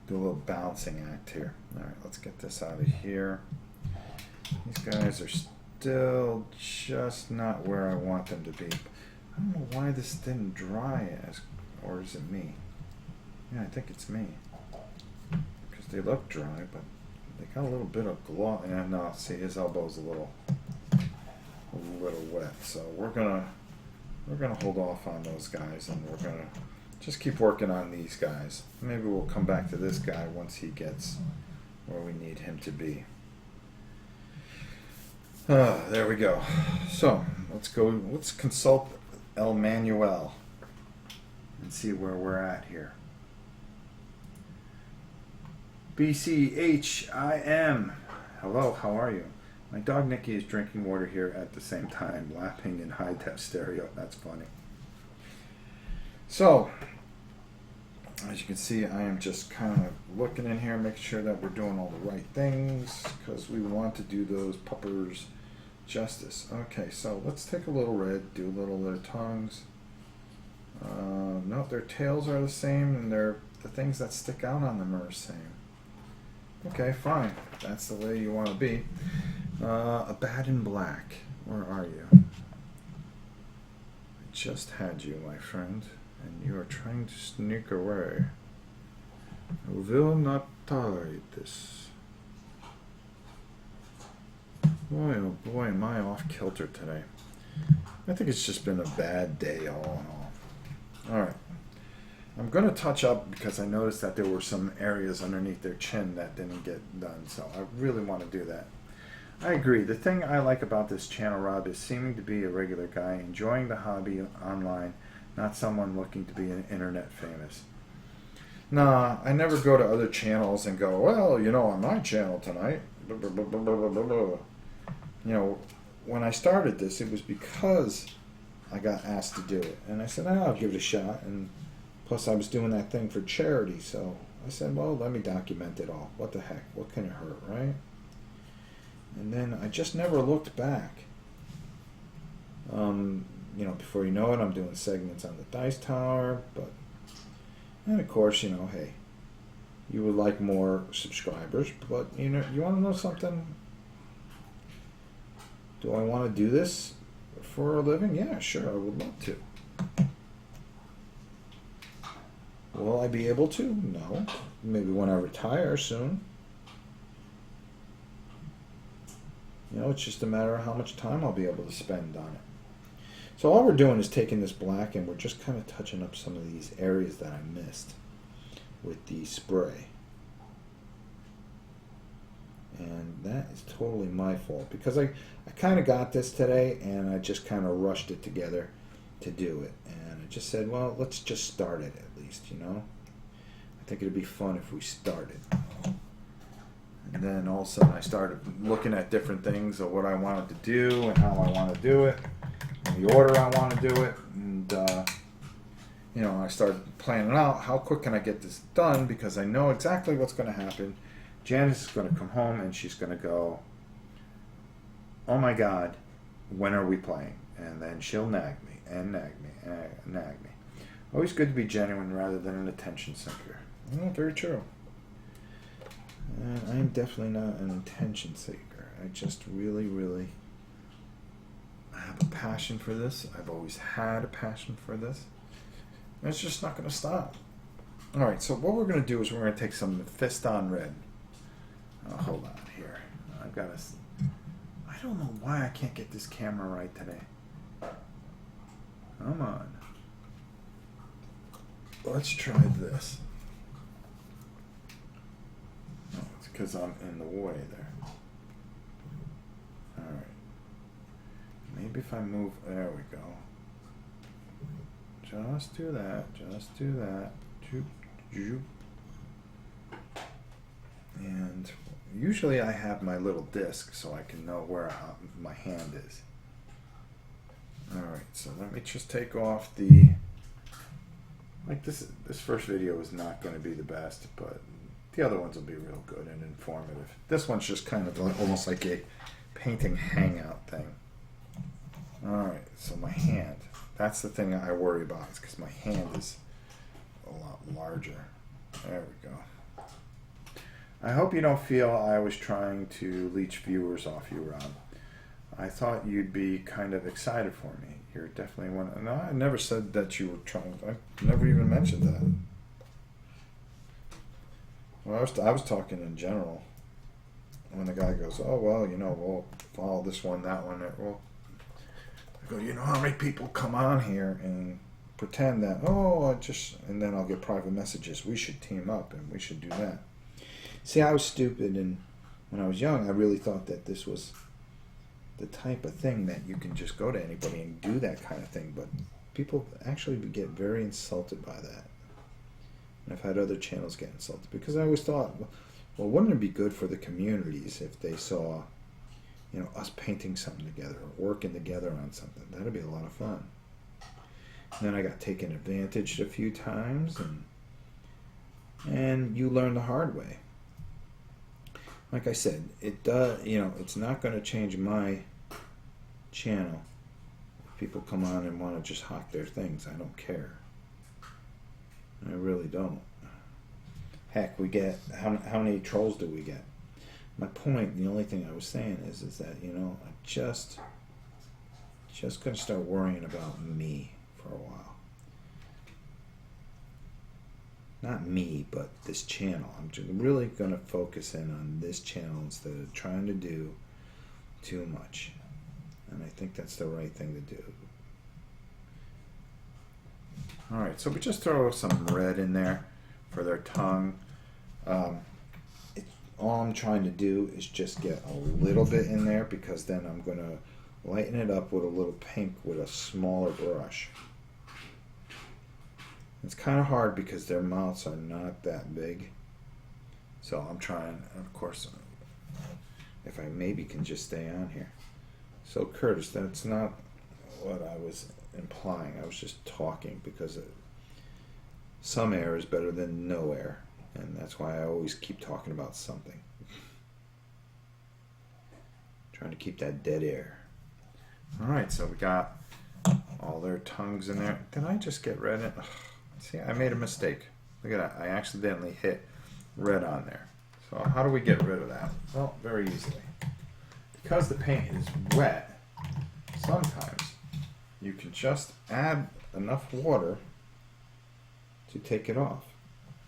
do a little balancing act here. All right, let's get this out of here. These guys are still just not where I want them to be. I don't know why this didn't dry as, or is it me? Yeah, I think it's me, because they look dry, but they got a little bit of gloss. And no, see, his elbow's a little wet. So we're gonna hold off on those guys, and we're gonna just keep working on these guys. Maybe we'll come back to this guy once he gets where we need him to be. There we go. So let's consult El Manuel and see where we're at here. BCHIM. Hello, how are you? My dog Nikki is drinking water here at the same time, laughing in high def stereo. That's funny. So, as you can see, I am just kind of looking in here, making sure that we're doing all the right things, because we want to do those puppers justice. Okay, so let's take a little red, do a little of their tongues. No, their tails are the same, and the things that stick out on them are the same. Okay, fine. That's the way you want to be. A bat in black. Where are you? I just had you, my friend, and you are trying to sneak away. I will not tolerate this. Boy, oh boy, am I off kilter today. I think it's just been a bad day all in all. Alright. I'm going to touch up, because I noticed that there were some areas underneath their chin that didn't get done, so I really want to do that. I agree. The thing I like about this channel, Rob, is seeming to be a regular guy, enjoying the hobby online, not someone looking to be an internet famous. Nah, I never go to other channels and go, well, you know, on my channel tonight, blah, blah, blah, blah, blah, blah, blah. You know, when I started this, it was because I got asked to do it. And I said, I'll give it a shot. And plus, I was doing that thing for charity, so I said, well, let me document it all. What the heck? What can it hurt, right? And then I just never looked back. You know, before you know it, I'm doing segments on the Dice Tower, and of course, you know, hey, you would like more subscribers, but you know, you want to know something? Do I want to do this for a living? Yeah, sure, I would love to. Will I be able to? No. Maybe when I retire soon. You know, it's just a matter of how much time I'll be able to spend on it. So all we're doing is taking this black and we're just kind of touching up some of these areas that I missed with the spray. And that is totally my fault, because I kind of got this today and I just kind of rushed it together to do it. And I just said, well, let's just start it at least, you know. I think it'd be fun if we started. And then all of a sudden I started looking at different things of what I wanted to do and how I want to do it, and the order I want to do it. And, you know, I started planning out how quick can I get this done, because I know exactly what's going to happen. Janice is going to come home and she's going to go, oh my God, when are we playing? And then she'll nag me and nag me and nag me. Always good to be genuine rather than an attention seeker. Oh, very true. And I am definitely not an attention seeker. I just really, really have a passion for this. I've always had a passion for this. And it's just not going to stop. Alright, so what we're going to do is we're going to take some Fist on Red. Hold on here. I've got to... I don't know why I can't get this camera right today. Come on. Let's try this. Oh, it's because I'm in the way there. Alright. Maybe if I move... There we go. Just do that. Just do that. Joop, joop. And usually I have my little disc so I can know where my hand is. Alright, so let me just take off the... Like this first video is not going to be the best, but the other ones will be real good and informative. This one's just kind of almost like a painting hangout thing. Alright, so my hand. That's the thing I worry about, is because my hand is a lot larger. There we go. I hope you don't feel I was trying to leech viewers off you, Rob. I thought you'd be kind of excited for me. You're definitely one. No, I never said that you were trying. I never even mentioned that. Well, I was talking in general. When the guy goes, oh, well, you know, we'll follow this one, that one. Well, I go, you know how many people come on here and pretend that, and then I'll get private messages. We should team up and we should do that. See, I was stupid, and when I was young, I really thought that this was the type of thing that you can just go to anybody and do that kind of thing, but people actually get very insulted by that. And I've had other channels get insulted because I always thought, well, wouldn't it be good for the communities if they saw, you know, us painting something together or working together on something? That'd be a lot of fun. And then I got taken advantage of a few times, and you learn the hard way. Like I said, it does. You know, it's not going to change my channel. If people come on and want to just hawk their things, I don't care. I really don't. Heck, we get how many trolls do we get? My point, the only thing I was saying is that, you know, I just gonna start worrying about me for a while. Not me, but this channel. I'm really going to focus in on this channel instead of trying to do too much. And I think that's the right thing to do. Alright, so we just throw some red in there for their tongue. All I'm trying to do is just get a little bit in there, because then I'm going to lighten it up with a little pink with a smaller brush. It's kind of hard because their mouths are not that big. So I'm trying, of course, if I maybe can just stay on here. So Curtis, that's not what I was implying. I was just talking because some air is better than no air. And that's why I always keep talking about something. Trying to keep that dead air. Alright, so we got all their tongues in there. Did I just get red in? Ugh. See, I made a mistake. Look at that. I accidentally hit red on there. So how do we get rid of that? Well, very easily. Because the paint is wet, sometimes you can just add enough water to take it off.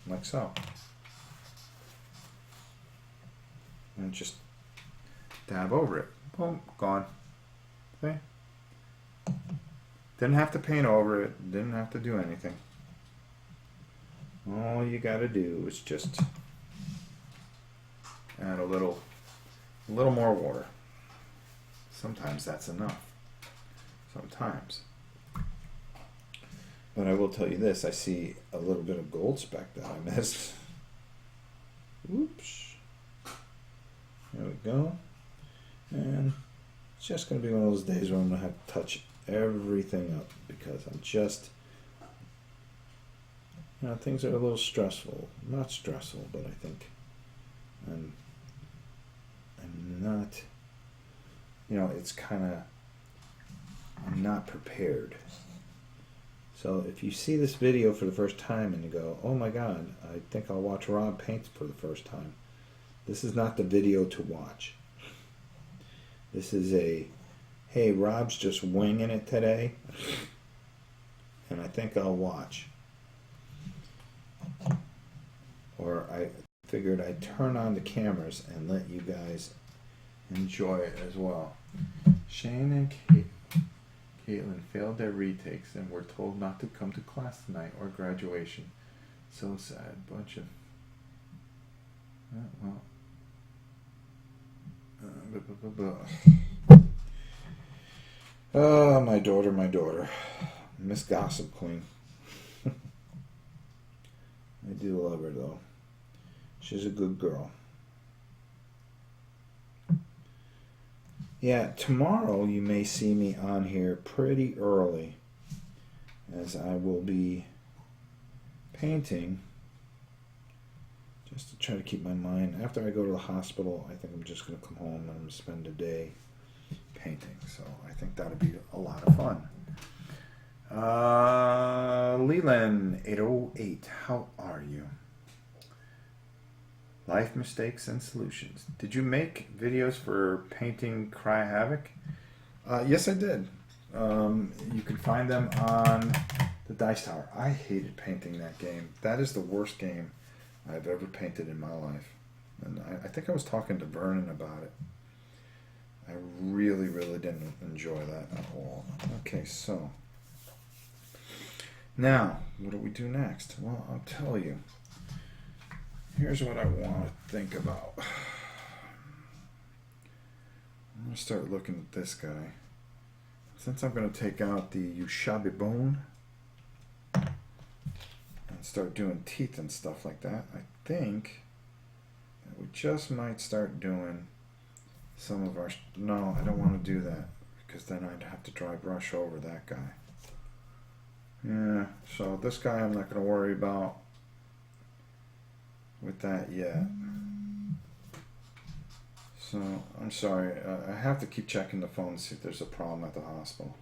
Like so. And just dab over it. Boom, gone. See? Didn't have to paint over it. Didn't have to do anything. All you gotta do is just add a little more water. Sometimes that's enough. Sometimes. But I will tell you this, I see a little bit of gold speck that I missed. Oops. There we go. And it's just going to be one of those days where I'm going to have to touch everything up, because I'm just, you know, things are a little stressful. Not stressful, but I think I'm not, you know, it's kind of, I'm not prepared. So if you see this video for the first time and you go, oh my God, I think I'll watch Rob paint for the first time, this is not the video to watch. This is a, hey, Rob's just winging it today, and I think I'll watch. Or I figured I'd turn on the cameras and let you guys enjoy it as well. Shane and Caitlin failed their retakes and were told not to come to class tonight or graduation. So sad. Bunch of... well... Oh, my daughter. Miss Gossip Queen. I do love her, though. She's a good girl. Yeah, tomorrow you may see me on here pretty early, as I will be painting, just to try to keep my mind. After I go to the hospital, I think I'm just going to come home and I'm going to spend a day painting. So I think that'll be a lot of fun. Leland 808, how are you? Life mistakes and solutions. Did you make videos for painting Cry Havoc? Yes, I did. You can find them on the Dice Tower. I hated painting that game. That is the worst game I've ever painted in my life. And I think I was talking to Vernon about it. I really, really didn't enjoy that at all. Okay, so now, what do we do next? Well, I'll tell you. Here's what I want to think about. I'm going to start looking at this guy. Since I'm going to take out the Ushabi bone and start doing teeth and stuff like that, I think that we just might start doing some of our... No, I don't want to do that, because then I'd have to dry brush over that guy. Yeah, so this guy I'm not going to worry about with that yet. So, I'm sorry, I have to keep checking the phone to see if there's a problem at the hospital.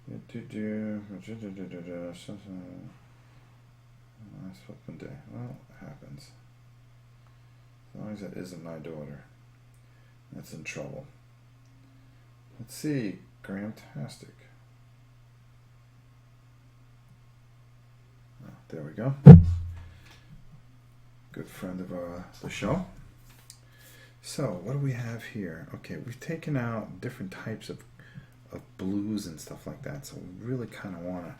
Last flipping day. Well, it happens. As long as it isn't my daughter, that's in trouble. Let's see, Gramtastic. Oh, there we go. Good friend of the show. So, what do we have here? Okay, we've taken out different types of blues and stuff like that. So we really kind of want to...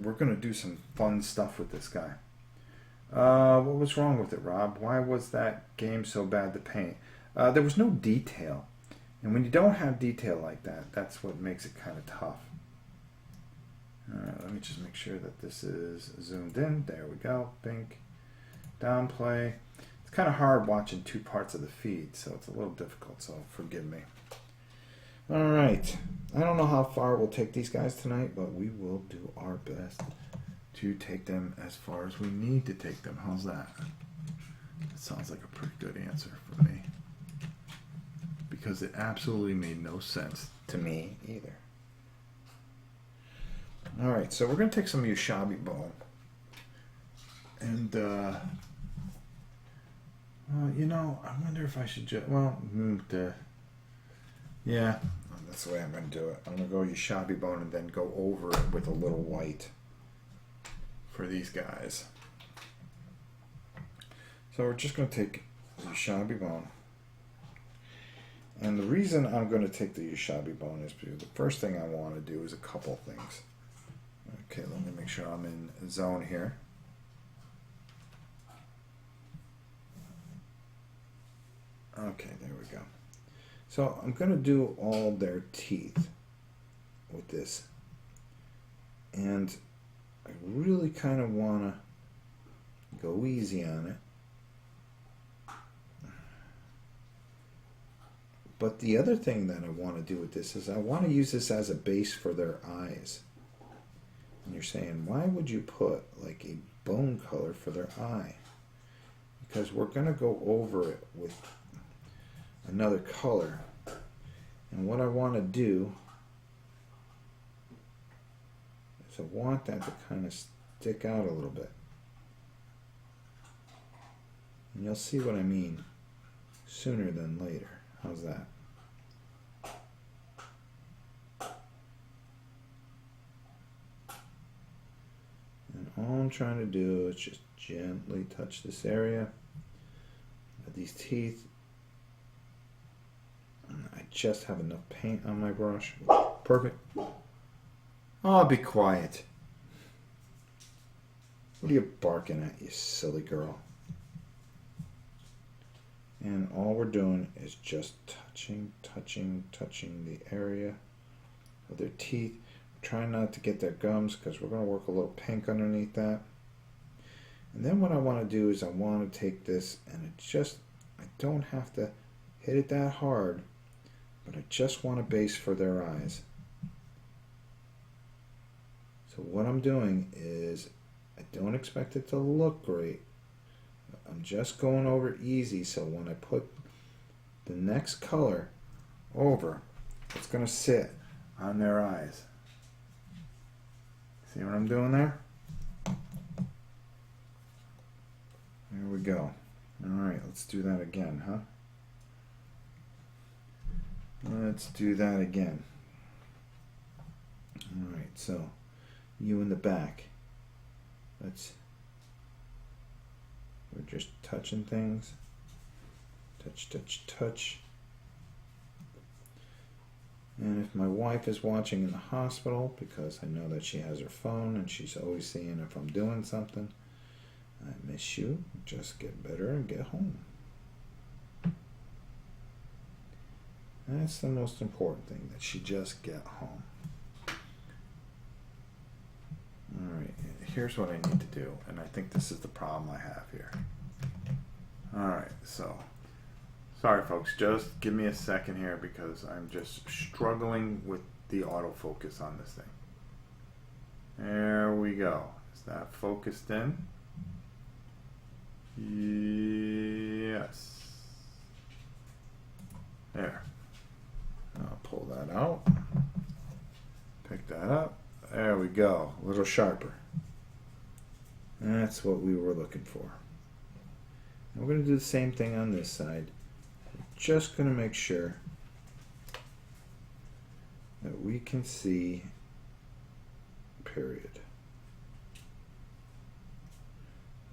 We're going to do some fun stuff with this guy. What was wrong with it, Rob? Why was that game so bad to paint? There was no detail. And when you don't have detail like that, that's what makes it kind of tough. Alright, let me just make sure that this is zoomed in. There we go. Pink. Downplay. It's kind of hard watching two parts of the feed, so it's a little difficult, so forgive me. Alright. I don't know how far we'll take these guys tonight, but we will do our best to take them as far as we need to take them. How's that? That sounds like a pretty good answer for me. Because it absolutely made no sense to me either. Alright, so we're going to take some Ushabi bone. And, you know, I wonder if I should just, yeah, that's the way I'm going to do it. I'm going to go Ushabi bone and then go over it with a little white for these guys. So we're just going to take the Ushabi bone. And the reason I'm going to take the Ushabi bone is because the first thing I want to do is a couple things. Okay, let me make sure I'm in zone here. Okay, there we go. So I'm going to do all their teeth with this. And I really kind of want to go easy on it. But the other thing that I want to do with this is I want to use this as a base for their eyes. And you're saying, why would you put like a bone color for their eye? Because we're going to go over it with another color. And what I want to do is I want that to kind of stick out a little bit. And you'll see what I mean sooner than later. How's that? And all I'm trying to do is just gently touch this area of these teeth. And I just have enough paint on my brush. Perfect. Oh, be quiet. What are you barking at, you silly girl? And all we're doing is just touching the area of their teeth. Try not to get their gums because we're going to work a little pink underneath that. And then what I want to do is I want to take this and it just, I don't have to hit it that hard, but I just want a base for their eyes. So what I'm doing is, I don't expect it to look great. I'm just going over easy, so when I put the next color over, it's going to sit on their eyes. See what I'm doing there? There we go. Alright, let's do that again, huh? Let's do that again. Alright, so you in the back. We're just touching things. Touch, touch, touch. And if my wife is watching in the hospital, because I know that she has her phone and she's always seeing if I'm doing something, I miss you. Just get better and get home. That's the most important thing, that she just get home. Alright, here's what I need to do, and I think this is the problem I have here. Alright, so sorry folks, just give me a second here because I'm just struggling with the autofocus on this thing. There we go. Is that focused in? Yes. There. I'll pull that out. Pick that up. There we go. A little sharper. That's what we were looking for. We're going to do the same thing on this side. We're just going to make sure that we can see, period.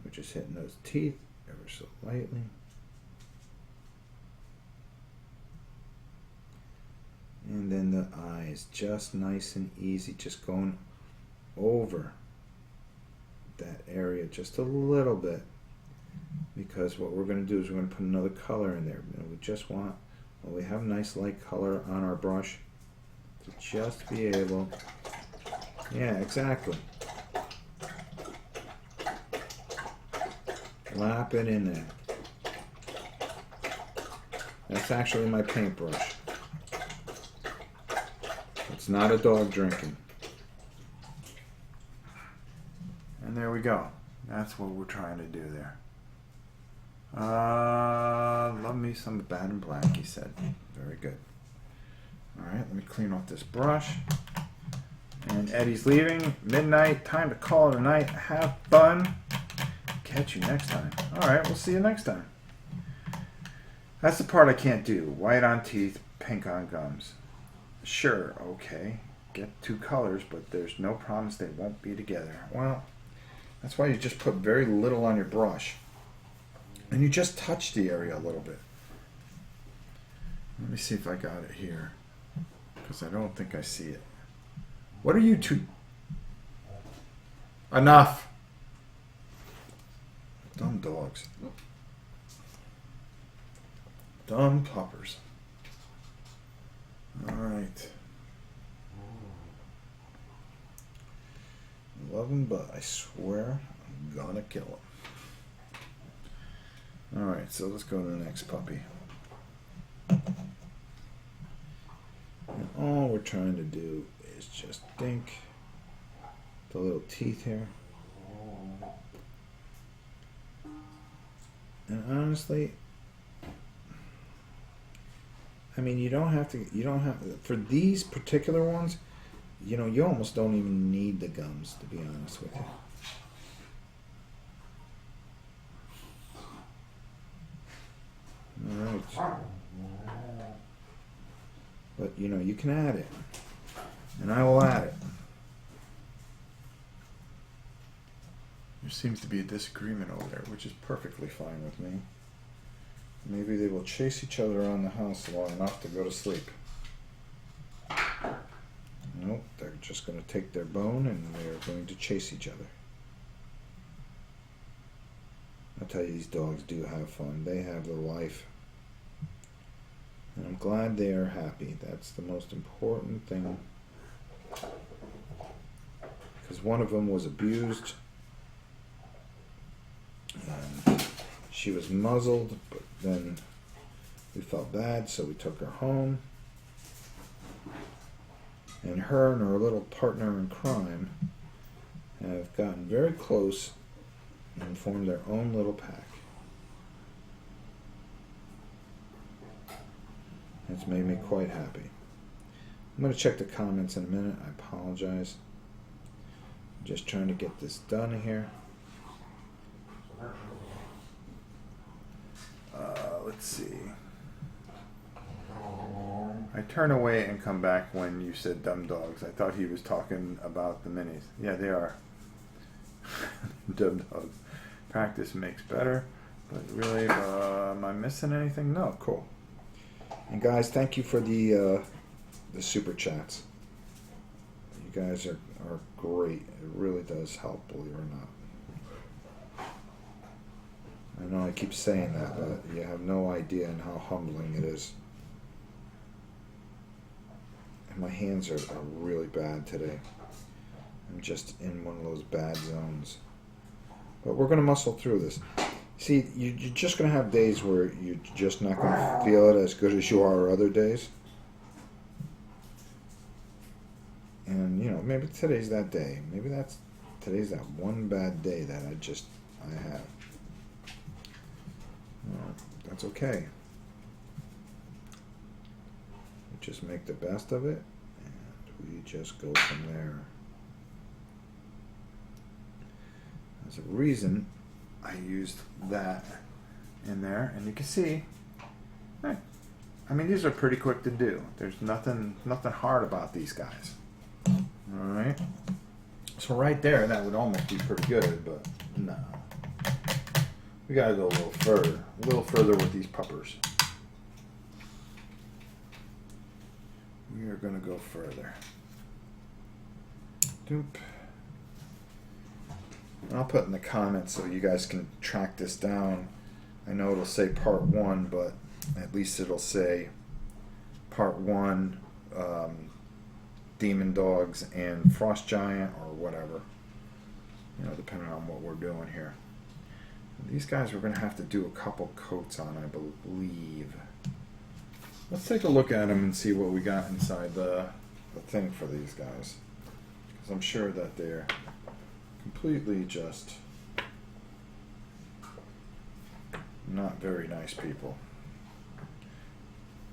We're just hitting those teeth ever so lightly. And then the eyes, just nice and easy, just going over that area just a little bit. Because what we're going to do is we're going to put another color in there. And we just want, well, we have nice light color on our brush, to just be able, yeah, exactly. Lap it in there. That's actually my paintbrush. It's not a dog drinking. And there we go. That's what we're trying to do there. Love me some Bad and Black, he said. Very good. Alright, let me clean off this brush. And Eddie's leaving. Midnight. Time to call it a night. Have fun. Catch you next time. Alright, we'll see you next time. That's the part I can't do. White on teeth, pink on gums. Sure, okay. Get two colors, but there's no promise they won't be together. Well, that's why you just put very little on your brush. And you just touch the area a little bit. Let me see if I got it here. Because I don't think I see it. What are you two? Enough! Dumb dogs. Dumb puppers. Alright. Love him, but I swear I'm gonna kill him. Alright, so let's go to the next puppy. And all we're trying to do is just dink the little teeth here. And honestly, I mean, you don't have, for these particular ones, you know, you almost don't even need the gums, to be honest with you. Alright. But, you know, you can add it. And I will add it. There seems to be a disagreement over there, which is perfectly fine with me. Maybe they will chase each other around the house long enough to go to sleep. Nope, they're just going to take their bone and they're going to chase each other. I'll tell you, these dogs do have fun. They have their life. And I'm glad they are happy. That's the most important thing. Because one of them was abused. And she was muzzled, but then we felt bad, so we took her home. And her and her little partner in crime have gotten very close and formed their own little pack. It's made me quite happy. I'm going to check the comments in a minute. I apologize. I'm just trying to get this done here. Let's see. I turn away and come back when you said dumb dogs. I thought he was talking about the minis. Yeah, they are. Dumb dogs. Practice makes better. But really, am I missing anything? No, cool. And guys, thank you for the super chats. You guys are great. It really does help, believe it or not. I know I keep saying that, but you have no idea and how humbling it is. And my hands are really bad today. I'm just in one of those bad zones. But we're going to muscle through this. See, you're just going to have days where you're just not going to feel it as good as you are other days. And, you know, maybe today's that day. Maybe today's that one bad day that I have. Well, that's okay. We just make the best of it, and we just go from there. There's a reason I used that in there, and you can see, hey, I mean, these are pretty quick to do. There's nothing hard about these guys. All right. So right there, that would almost be pretty good, but no. We gotta go a little further with these puppers. We are gonna go further. Doop. I'll put in the comments so you guys can track this down. I know it'll say part 1, but at least it'll say part 1, Demon Dogs and Frost Giant or whatever. You know, depending on what we're doing here. These guys we're going to have to do a couple coats on, I believe. Let's take a look at them and see what we got inside the thing for these guys. Because I'm sure that they're completely just not very nice people.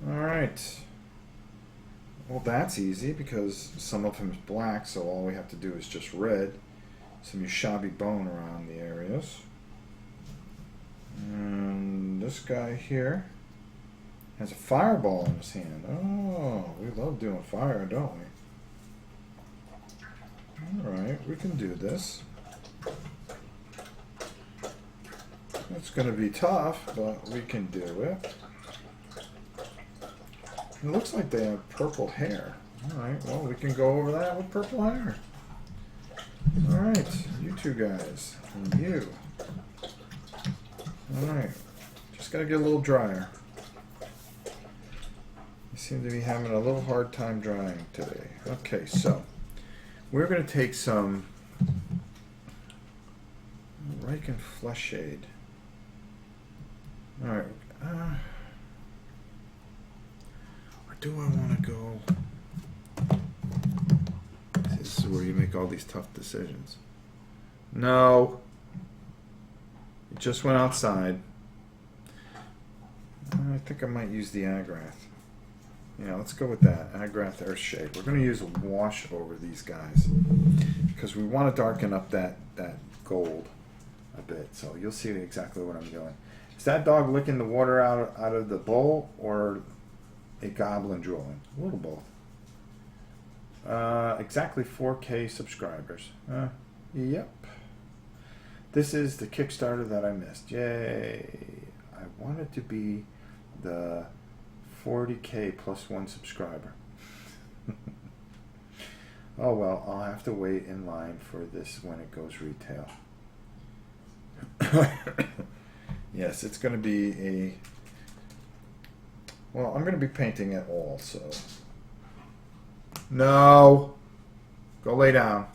Alright. Well, that's easy because some of them is black, so all we have to do is just red. Some Ushabi bone around the areas. And this guy here has a fireball in his hand. Oh, we love doing fire, don't we? Alright, we can do this. It's going to be tough, but we can do it. It looks like they have purple hair. Alright, well, we can go over that with purple hair. Alright, you two guys. And you. Alright, just gotta get a little drier. You seem to be having a little hard time drying today. Okay, so we're gonna take some Riken Flesh Shade. Alright, or do I want to go? This is where you make all these tough decisions. No. It just went outside. I think I might use the Agrath. Yeah, let's go with that. Agrath Earthshade. We're going to use a wash over these guys because we want to darken up that gold a bit. So you'll see exactly what I'm doing. Is that dog licking the water out of the bowl or a goblin drooling? A little both. Exactly 4K subscribers. Yep. This is the Kickstarter that I missed. Yay. I wanted to be the 40K plus 1 subscriber. Oh well, I'll have to wait in line for this when it goes retail. Yes, it's going to be a... Well, I'm going to be painting it all, so... No! Go lay down.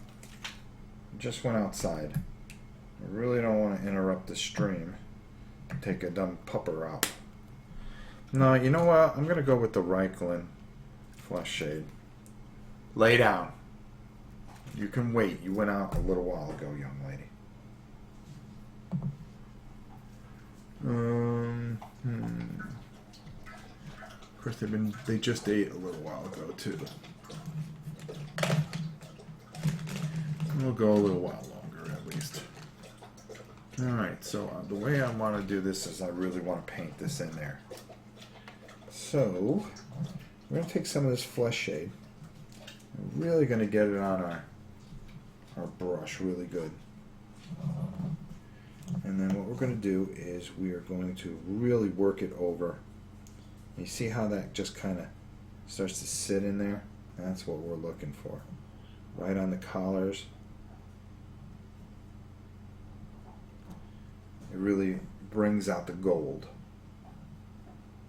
Just went outside. I really don't want to interrupt the stream. Take a dumb pupper out. No, you know what? I'm going to go with the Reiklin Flesh Shade. Lay down. You can wait. You went out a little while ago, young lady. Of course, they just ate a little while ago too. We'll go a little while longer at least. All right. So the way I want to do this is I really want to paint this in there. So we're going to take some of this flesh shade. We're really going to get it on our brush really good. And then what we're going to do is we are going to really work it over. You see how that just kind of starts to sit in there? That's what we're looking for. Right on the collars. It really brings out the gold.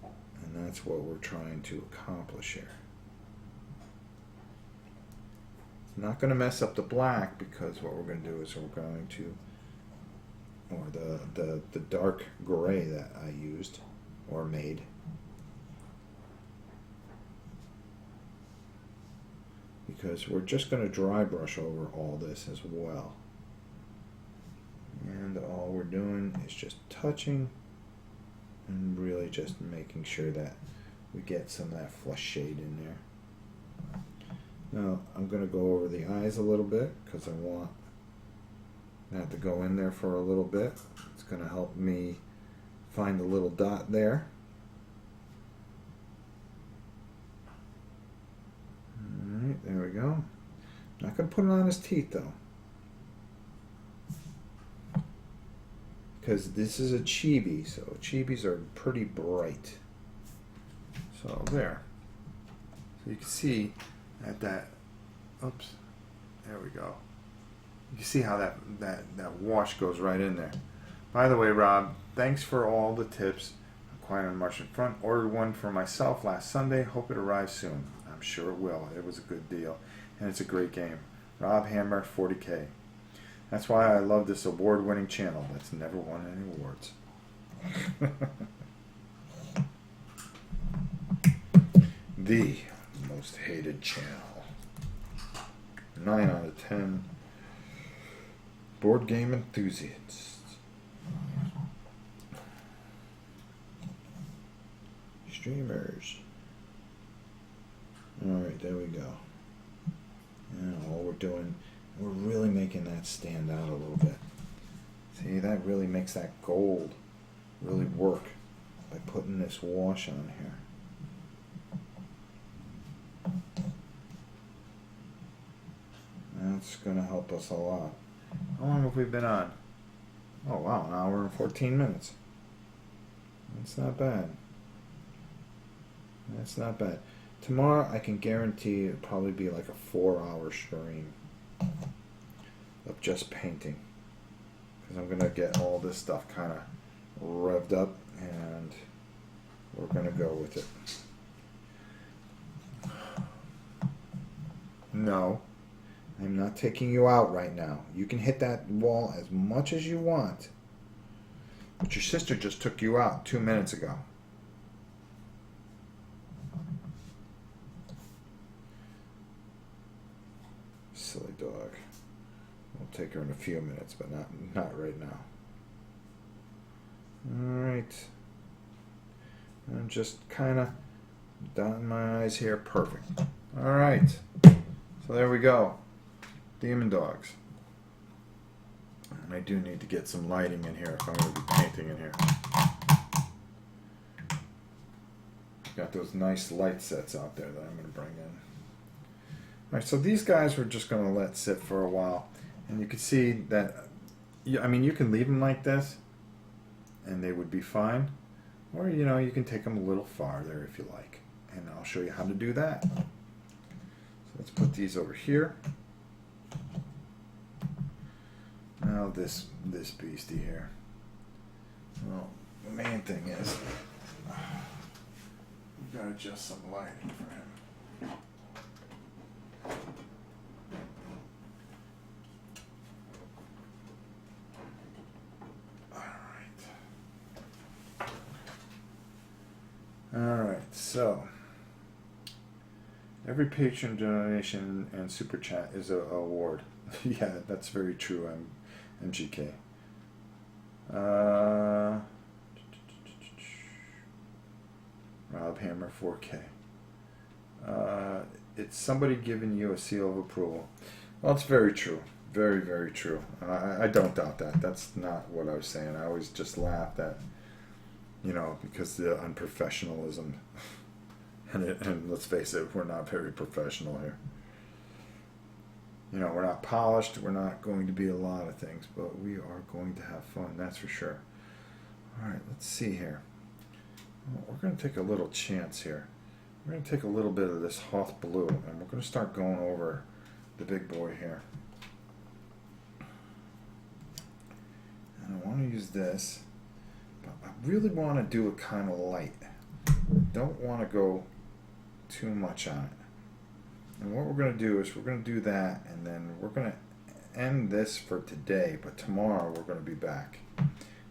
And that's what we're trying to accomplish here. It's not going to mess up the black, because what we're going to do is we're going to, or the dark gray that I used or made, because we're just going to dry brush over all this as well. And all we're doing is just touching and really just making sure that we get some of that flesh shade in there. Now I'm going to go over the eyes a little bit because I want that to go in there for a little bit. It's going to help me find the little dot there. Alright, there we go. Not going to put it on his teeth though, because this is a chibi, so chibis are pretty bright. So there. So you can see that, oops, there we go. You can see how that wash goes right in there. By the way, Rob, thanks for all the tips. Quiet on the Martian Front. Ordered one for myself last Sunday. Hope it arrives soon. I'm sure it will. It was a good deal. And it's a great game. Rob Hammer, 40K. That's why I love this award-winning channel that's never won any awards. The most hated channel. 9 out of 10 board game enthusiasts. Streamers. Alright, there we go. And all we're doing, we're really making that stand out a little bit. See, that really makes that gold really work by putting this wash on here. That's going to help us a lot. How long have we been on? Oh wow, an hour and 14 minutes. That's not bad. That's not bad. Tomorrow I can guarantee it'll probably be like a 4-hour stream of just painting. Because I'm going to get all this stuff kind of revved up and we're going to go with it. No. I'm not taking you out right now. You can hit that wall as much as you want. But your sister just took you out 2 minutes ago. Silly dog. We'll take her in a few minutes, but not right now. Alright. I'm just kind of dotting my eyes here. Perfect. Alright. So there we go. Demon dogs. And I do need to get some lighting in here if I'm going to be painting in here. Got those nice light sets out there that I'm going to bring in. Alright, so these guys we're just going to let sit for a while. And you can see that, I mean, you can leave them like this and they would be fine. Or, you know, you can take them a little farther if you like. And I'll show you how to do that. So let's put these over here. Now this beastie here. Well, the main thing is we've got to adjust some lighting for him. Alright, so Every patron donation and super chat is a award. Yeah, that's very true. MGK. Rob Hammer 4K. It's somebody giving you a seal of approval. Well, it's very true. Very, very true. I don't doubt that. That's not what I was saying. I always just laughed at, because the unprofessionalism. And let's face it, we're not very professional here. We're not polished. We're not going to be a lot of things, but we are going to have fun. That's for sure. All right, let's see here. Well, we're going to take a little chance here. We're going to take a little bit of this Hoth blue, and we're going to start going over the big boy here. And I want to use this, but I really want to do it kind of light. Don't want to go too much on it. And what we're going to do is we're going to do that, and then we're going to end this for today, but tomorrow we're going to be back,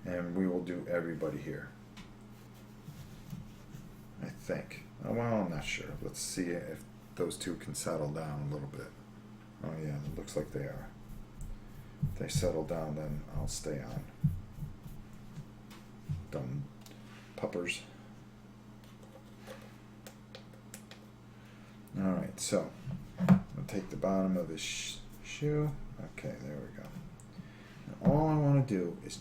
and we will do everybody here. I think. Well, I'm not sure. Let's see if those two can settle down a little bit. Oh yeah, it looks like they are. If they settle down, then I'll stay on. Dumb puppers. Alright, so I'll take the bottom of his shoe. Okay, there we go. And all I want to do is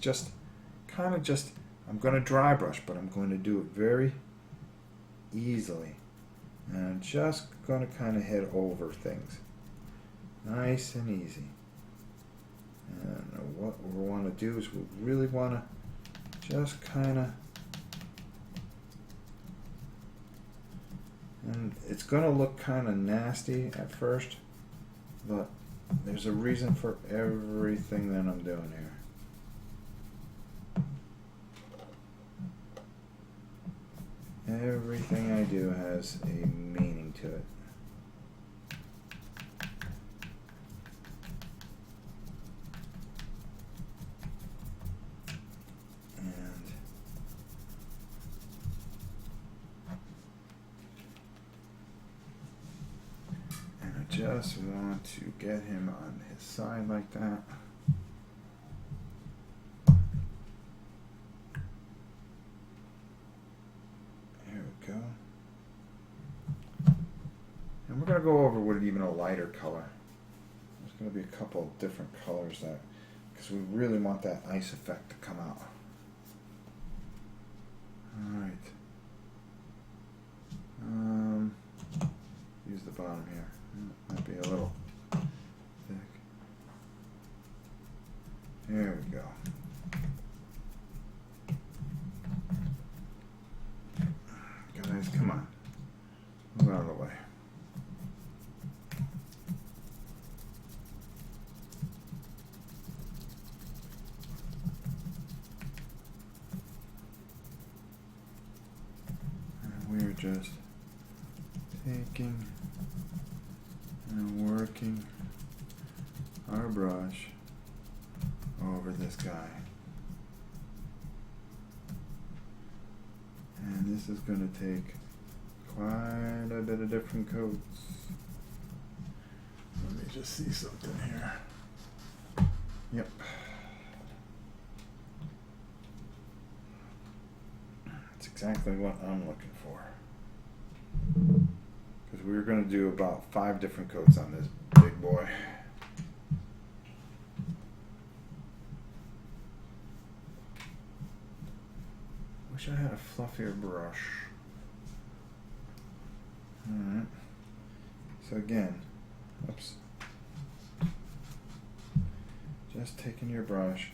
I'm going to dry brush, but I'm going to do it very easily. And I'm just going to kind of head over things. Nice and easy. And what we want to do is we really want to just kind of, and it's going to look kind of nasty at first, but there's a reason for everything that I'm doing here. Everything I do has a meaning to it. And I just want to get him on his side like that. Go. And we're going to go over with even a lighter color. There's going to be a couple of different colors that, because we really want that ice effect to come out. Alright. Use the bottom here. Might be a little thick. There we go. Guys, come on. Move out of the way. And we're just taking and working our brush over this guy. And this is going to take quite a bit of different coats. Let me just see something here. Yep. That's exactly what I'm looking for. Because we're going to do about 5 different coats on this big boy. Wish I had a fluffier brush. Alright. So again, oops. Just taking your brush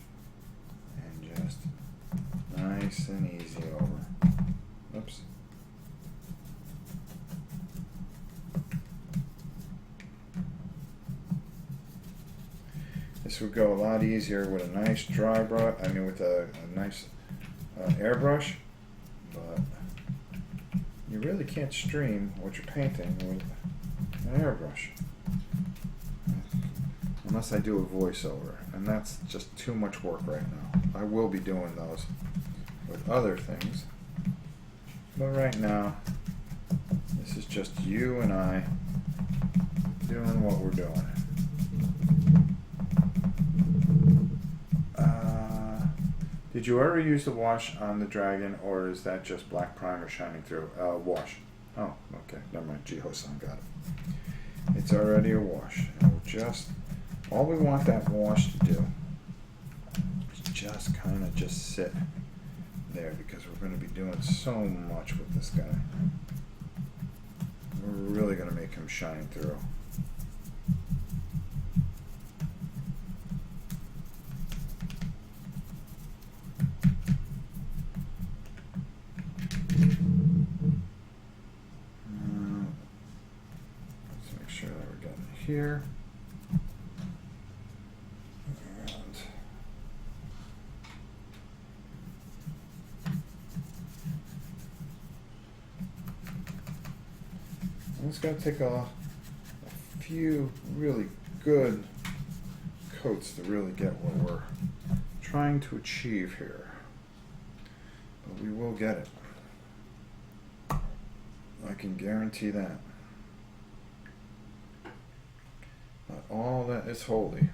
and just nice and easy over. Oops. This would go a lot easier with a nice dry brush, with a nice airbrush, but you really can't stream what you're painting with an airbrush unless I do a voiceover, and that's just too much work right now. I will be doing those with other things, but right now this is just you and I doing what we're doing. Did you ever use the wash on the dragon, or is that just black primer shining through? Wash. Oh, okay. Never mind. Jiho-san got it. It's already a wash. And we'll just, all we want that wash to do is just kind of just sit there, because we're going to be doing so much with this guy. We're really going to make him shine through. Let's make sure that we're getting here. And it's going to take a few really good coats to really get what we're trying to achieve here. But we will get it. I can guarantee that. But all that is holy.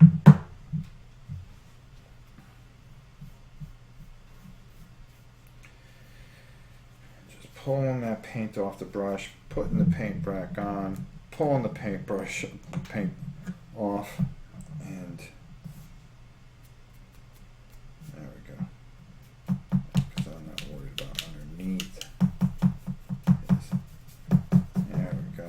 Just pulling that paint off the brush, putting the paint back on, pulling the paint off, and there we go. Because I'm not worried about underneath. There we go.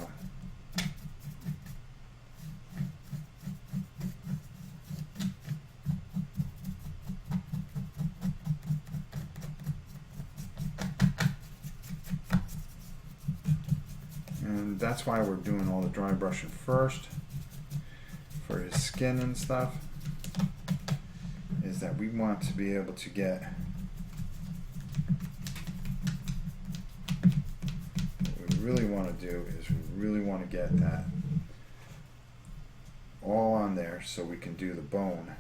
And that's why we're doing all the dry brushing first for his skin and stuff, is that we want to be able to get what we really want to do is we really want to get that all on there so we can do the bone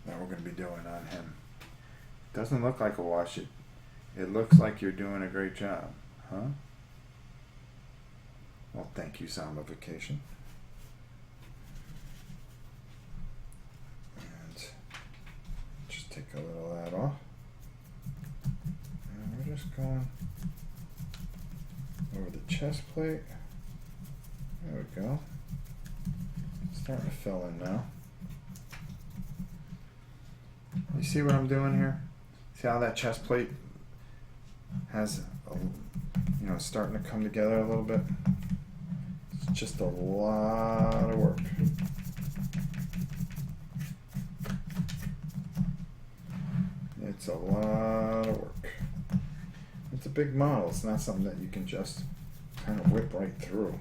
that we're going to be doing on him. Doesn't look like a wash. It looks like you're doing a great job, huh? Well, thank you, Zombification. And just take a little of that off. And we're just going over the chest plate. There we go. Starting to fill in now. You see what I'm doing here? See how that chest plate has, starting to come together a little bit? It's just a lot of work. It's a lot of work. It's a big model. It's not something that you can just kind of whip right through.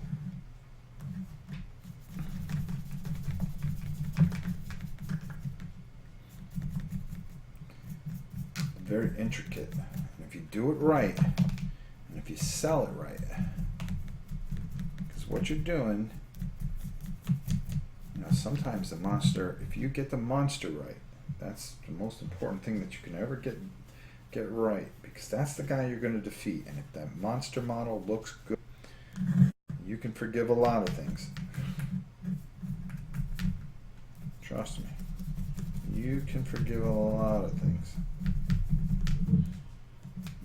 Very intricate. And if you do it right, and if you sell it right, because what you're doing, sometimes the monster, if you get the monster right, that's the most important thing that you can ever get right, because that's the guy you're going to defeat. And if that monster model looks good, you can forgive a lot of things. Trust me. You can forgive a lot of things.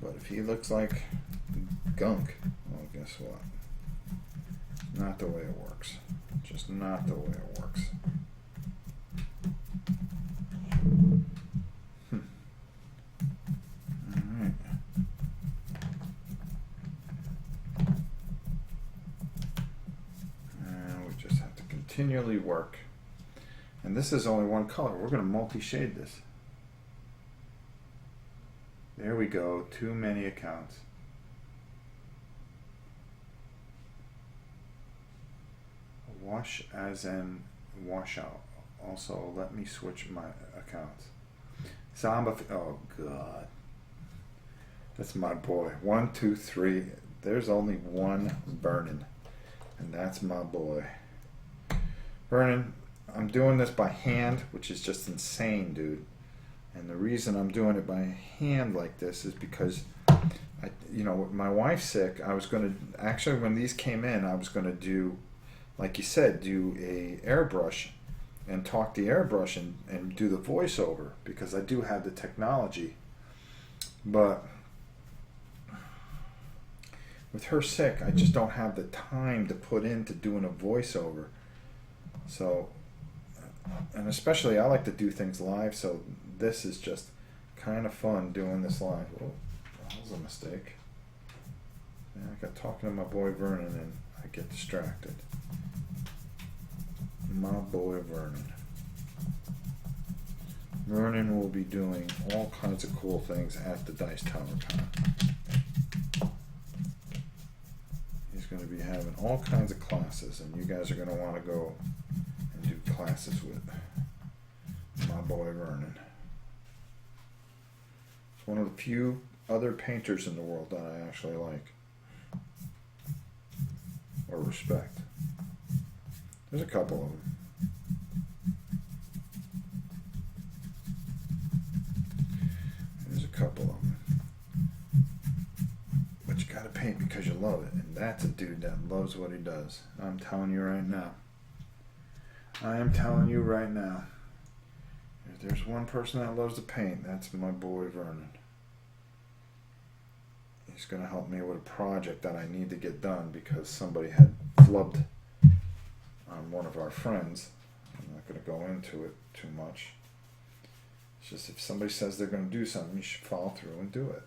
But if he looks like gunk, well, guess what? Not the way it works. Just not the way it works. Alright. And we just have to continually work. And this is only one color. We're going to multi-shade this. There we go. Too many accounts. Wash as in wash out. Also, let me switch my accounts. Oh, God. That's my boy. 1, 2, 3. There's only one Vernon. And that's my boy. Vernon, I'm doing this by hand, which is just insane, dude. And the reason I'm doing it by hand like this is because, my wife's sick. I was going to, actually, when these came in, I was going to do like you said, do a airbrush and talk the airbrush and do the voiceover, because I do have the technology. But with her sick, I just don't have the time to put into doing a voiceover. So, and especially I like to do things live, so this is just kind of fun doing this live. Oh, that was a mistake. Yeah, I got talking to my boy Vernon and I get distracted. My boy Vernon. Vernon will be doing all kinds of cool things at the Dice Tower Con. He's going to be having all kinds of classes, and you guys are going to want to go and do classes with my boy Vernon. It's one of the few other painters in the world that I actually like or respect. There's a couple of them. There's a couple of them. But you gotta paint because you love it. And that's a dude that loves what he does. I'm telling you right now. I am telling you right now. If there's one person that loves to paint, that's my boy Vernon. He's gonna help me with a project that I need to get done because somebody had flubbed on one of our friends. I'm not going to go into it too much. It's just if somebody says they're going to do something, you should follow through and do it.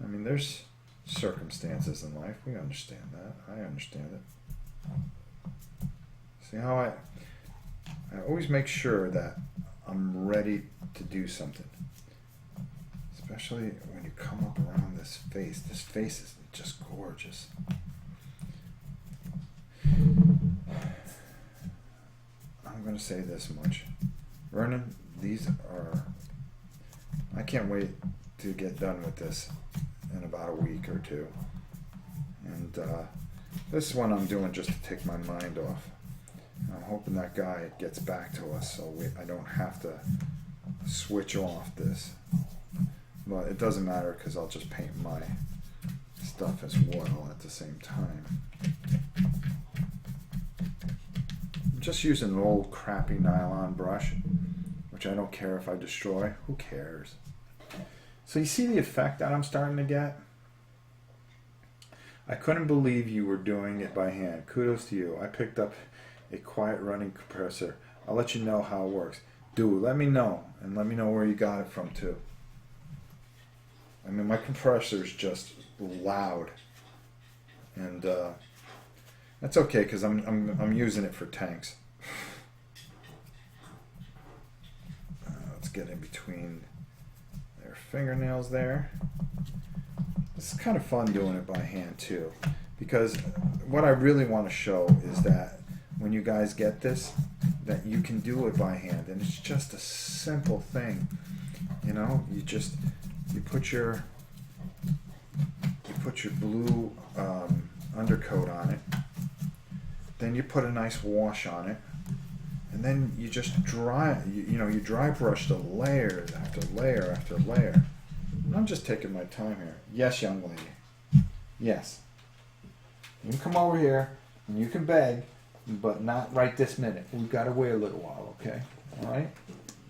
I mean, there's circumstances in life. We understand that. I understand it. See how I always make sure that I'm ready to do something. Especially when you come up around this face. This face is just gorgeous. I'm going to say this much. Vernon, these are... I can't wait to get done with this in about a week or two. And this one I'm doing just to take my mind off. I'm hoping that guy gets back to us so I don't have to switch off this. But it doesn't matter because I'll just paint my stuff as well at the same time. I'm just using an old crappy nylon brush, which I don't care if I destroy. Who cares? So you see the effect that I'm starting to get? I couldn't believe you were doing it by hand. Kudos to you. I picked up a quiet running compressor. I'll let you know how it works. Do let me know, and let me know where you got it from too. I mean, my compressor's just loud, and that's okay because I'm using it for tanks. Let's get in between their fingernails there. This is kind of fun doing it by hand too, because what I really want to show is that when you guys get this, that you can do it by hand, and it's just a simple thing. You know, you put your blue undercoat on it, then you put a nice wash on it, and then you just dry. You dry brush the layers after layer after layer. And I'm just taking my time here. Yes, young lady. Yes. You can come over here and you can beg, but not right this minute. We've got to wait a little while, okay? All right?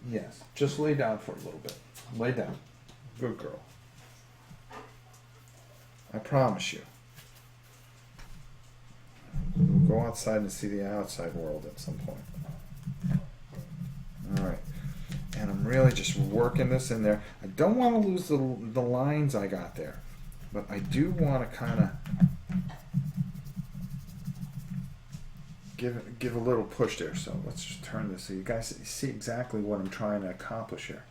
Yes. Just lay down for a little bit. Lay down. Good girl. I promise you. We'll go outside and see the outside world at some point. All right. And I'm really just working this in there. I don't want to lose the lines I got there, but I do want to kind of give a little push there. So let's just turn this so you guys see exactly what I'm trying to accomplish here.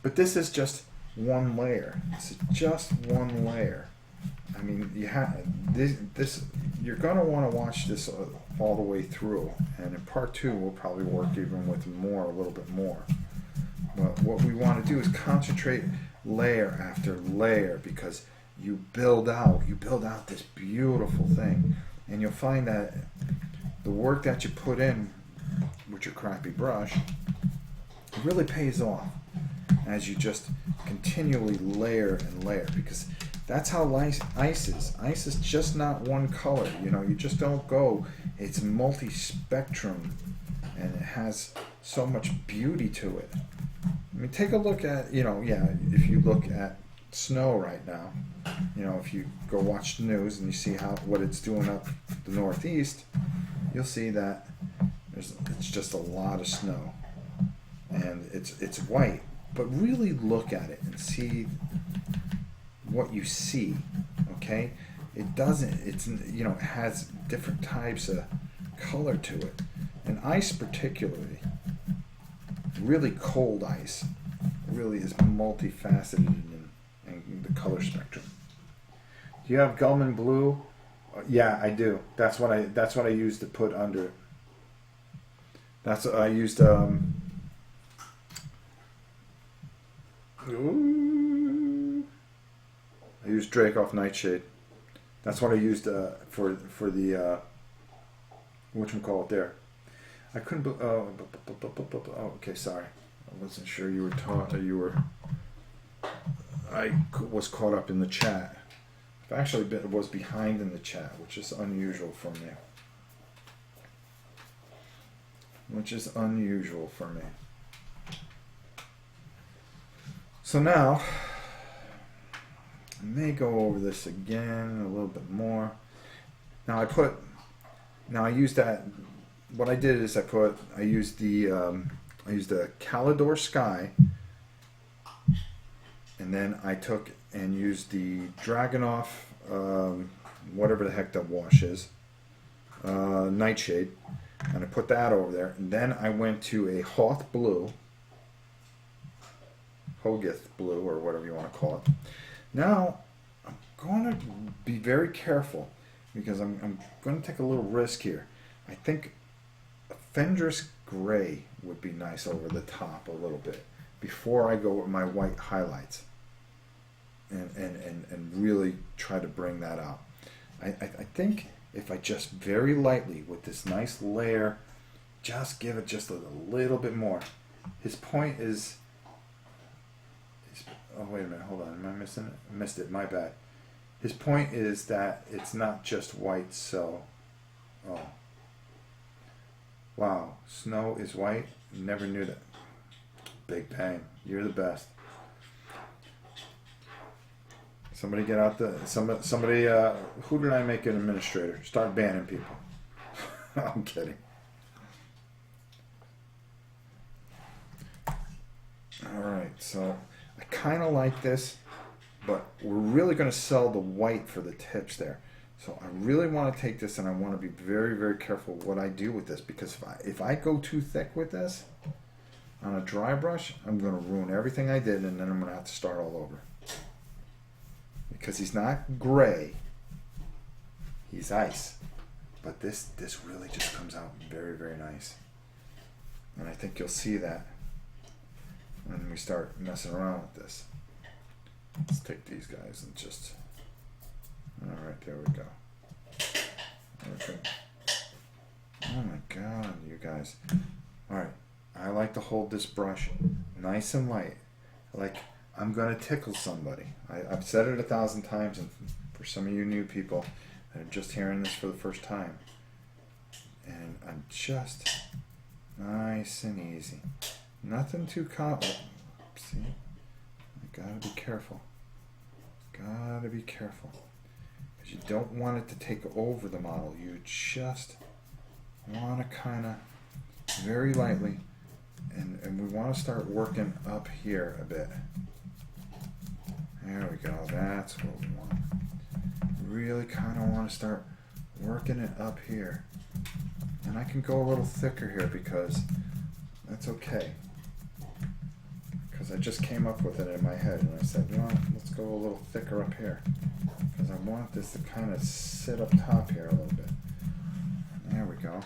But this is just one layer. This is just one layer. I mean, you have this. You're gonna want to watch this all the way through, and in part 2 we'll probably work even with more, a little bit more. But what we want to do is concentrate layer after layer, because you build out this beautiful thing, and you'll find that the work that you put in with your crappy brush, it really pays off as you just continually layer and layer, because That's how ice is. Ice is just not one color. You know, you just don't go. It's multi-spectrum, and it has so much beauty to it. I mean, take a look at, you know, yeah, if you look at snow right now, you know, if you go watch the news and you see what it's doing up the Northeast, you'll see that it's just a lot of snow, and it's white. But really look at it and see what you see. Okay, it doesn't. It's, you know, it has different types of color to it, and ice particularly. Really cold ice really is multifaceted in the color spectrum. Do you have Gulman blue? Yeah, I do. That's what I used to put under it. That's what I used. I used Dracoff Nightshade. That's what I used for the whatchamacallit there. I couldn't. Oh, okay. Sorry, I wasn't sure you were taught. I was caught up in the chat. I've actually was behind in the chat, which is unusual for me. So now, I may go over this again a little bit more. Now I used that. What I did is I used the Calidor Sky, and then I took and used the Dragonoff, whatever the heck that wash is, Nightshade, and I put that over there. And then I went to a Hoth Blue, Hogarth Blue, or whatever you want to call it. Now I'm going to be very careful because I'm going to take a little risk here. I think Fendrix Gray would be nice over the top a little bit before I go with my white highlights and really try to bring that out. I think if I just very lightly with this nice layer, just give it just a little bit more. His point is, oh wait a minute, hold on, am I missing it? I missed it, my bad. His point is that it's not just white, so, oh. Wow, snow is white? Never knew that. Big Bang, you're the best. Somebody get out the somebody. Who did I make an administrator? Start banning people. I'm kidding. All right, so I kind of like this, but we're really going to sell the white for the tips there. So I really want to take this, and I want to be very, very careful what I do with this, because if I go too thick with this on a dry brush, I'm going to ruin everything I did, and then I'm going to have to start all over. Because he's not gray, he's ice. But this really just comes out very, very nice. And I think you'll see that when we start messing around with this. Let's take these guys and just... Alright, there we go. Okay. Oh my god, you guys. Alright, I like to hold this brush nice and light. Like I'm going to tickle somebody. I've said it 1,000 times, and for some of you new people that are just hearing this for the first time. And I'm just nice and easy. Nothing too see? I gotta be careful. Gotta be careful. You don't want it to take over the model. You just want to kind of very lightly, and we want to start working up here a bit. There we go. That's what we want. Really kind of want to start working it up here. And I can go a little thicker here because that's okay. Because I just came up with it in my head, and I said, you know what, let's go a little thicker up here. Because I want this to kind of sit up top here a little bit. There we go.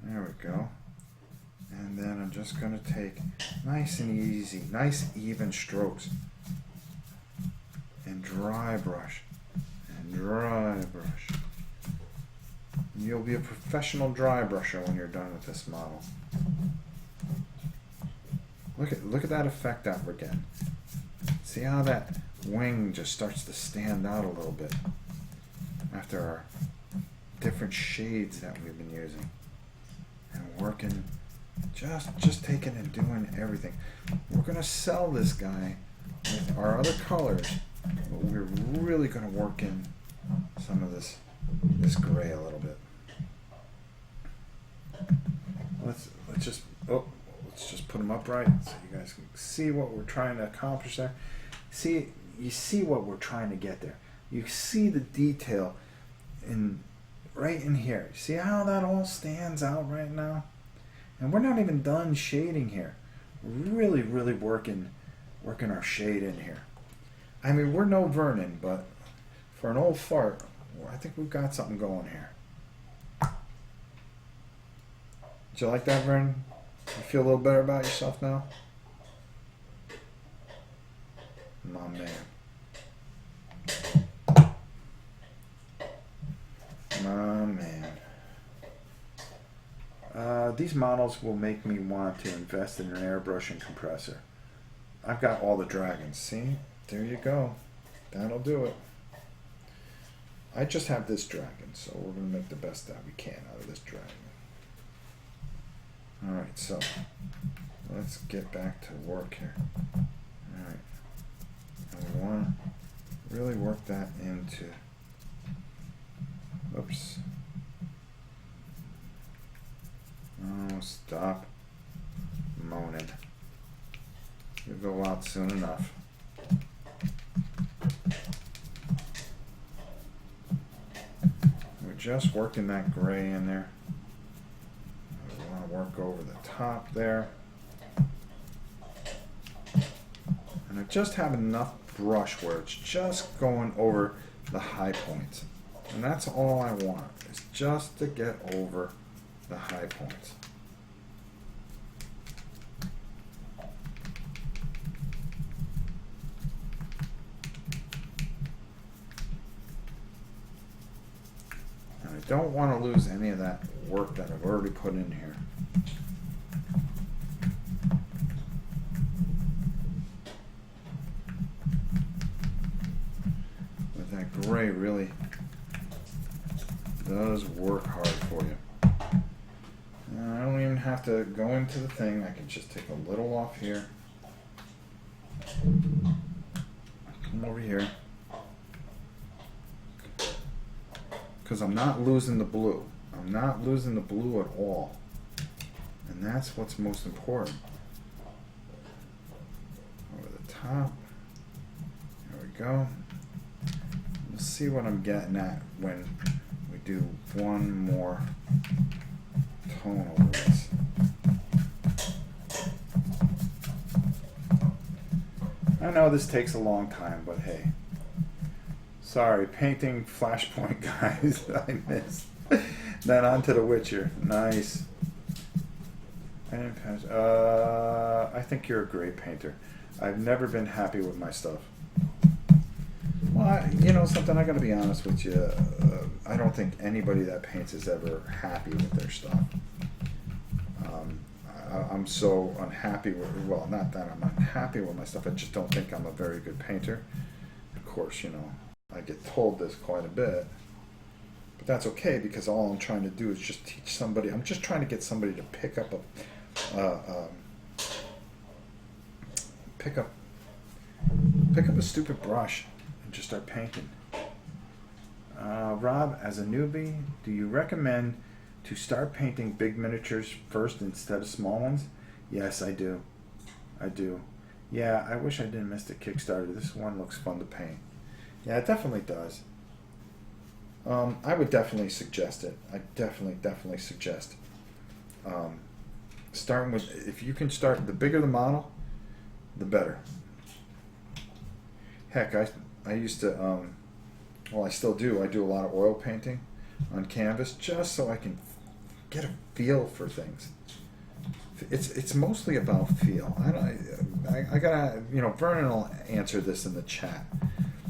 There we go. And then I'm just going to take nice and easy, nice even strokes. And dry brush. And dry brush. And you'll be a professional dry brusher when you're done with this model. Look at that effect that we're getting. See how that wing just starts to stand out a little bit after our different shades that we've been using and working, just taking and doing everything. We're gonna sell this guy with our other colors, but we're really gonna work in some of this gray a little bit. Let's just put them upright so you guys can see what we're trying to accomplish there. You see what we're trying to get there. You see the detail right in here. See how that all stands out right now? And we're not even done shading here. We're really working our shade in here. I mean, we're no Vernon, but for an old fart, I think we've got something going here. Did you like that, Vernon? You feel a little better about yourself now? My man. My man. These models will make me want to invest in an airbrushing compressor. I've got all the dragons. See? There you go. That'll do it. I just have this dragon, so we're going to make the best that we can out of this dragon. Alright, so let's get back to work here. Alright. And we want to really work that into... Oops. Oh, stop moaning. You'll go out soon enough. We're just working that gray in there. We want to work over the top there. And I just have enough brush where it's just going over the high points. And that's all I want, is just to get over the high points. And I don't want to lose any of that work that I've already put in here. But that gray really does work hard for you. And I don't even have to go into the thing. I can just take a little off here. Come over here. Because I'm not losing the blue. I'm not losing the blue at all. And that's what's most important. Over the top. There we go. We'll see what I'm getting at when we do one more tone over this. I know this takes a long time, but hey. Sorry, painting Flashpoint, guys. I missed. Then on to The Witcher. Nice. I think you're a great painter. I've never been happy with my stuff. Well, you know something, I gotta be honest with you. I don't think anybody that paints is ever happy with their stuff. I'm so unhappy with, well, not that I'm unhappy with my stuff, I just don't think I'm a very good painter. Of course, you know, I get told this quite a bit, but that's okay, because all I'm trying to do is just teach somebody. I'm just trying to get somebody to pick up a stupid brush and just start painting. Rob, as a newbie, do you recommend to start painting big miniatures first instead of small ones? Yes, I do. I do. Yeah, I wish I didn't miss the Kickstarter. This one looks fun to paint. Yeah, it definitely does. I would definitely suggest it. I definitely suggest starting with, if you can start, the bigger the model, the better. Heck, I used to, well, I still do. I do a lot of oil painting on canvas just so I can get a feel for things. It's mostly about feel. I gotta, you know, Vernon will answer this in the chat.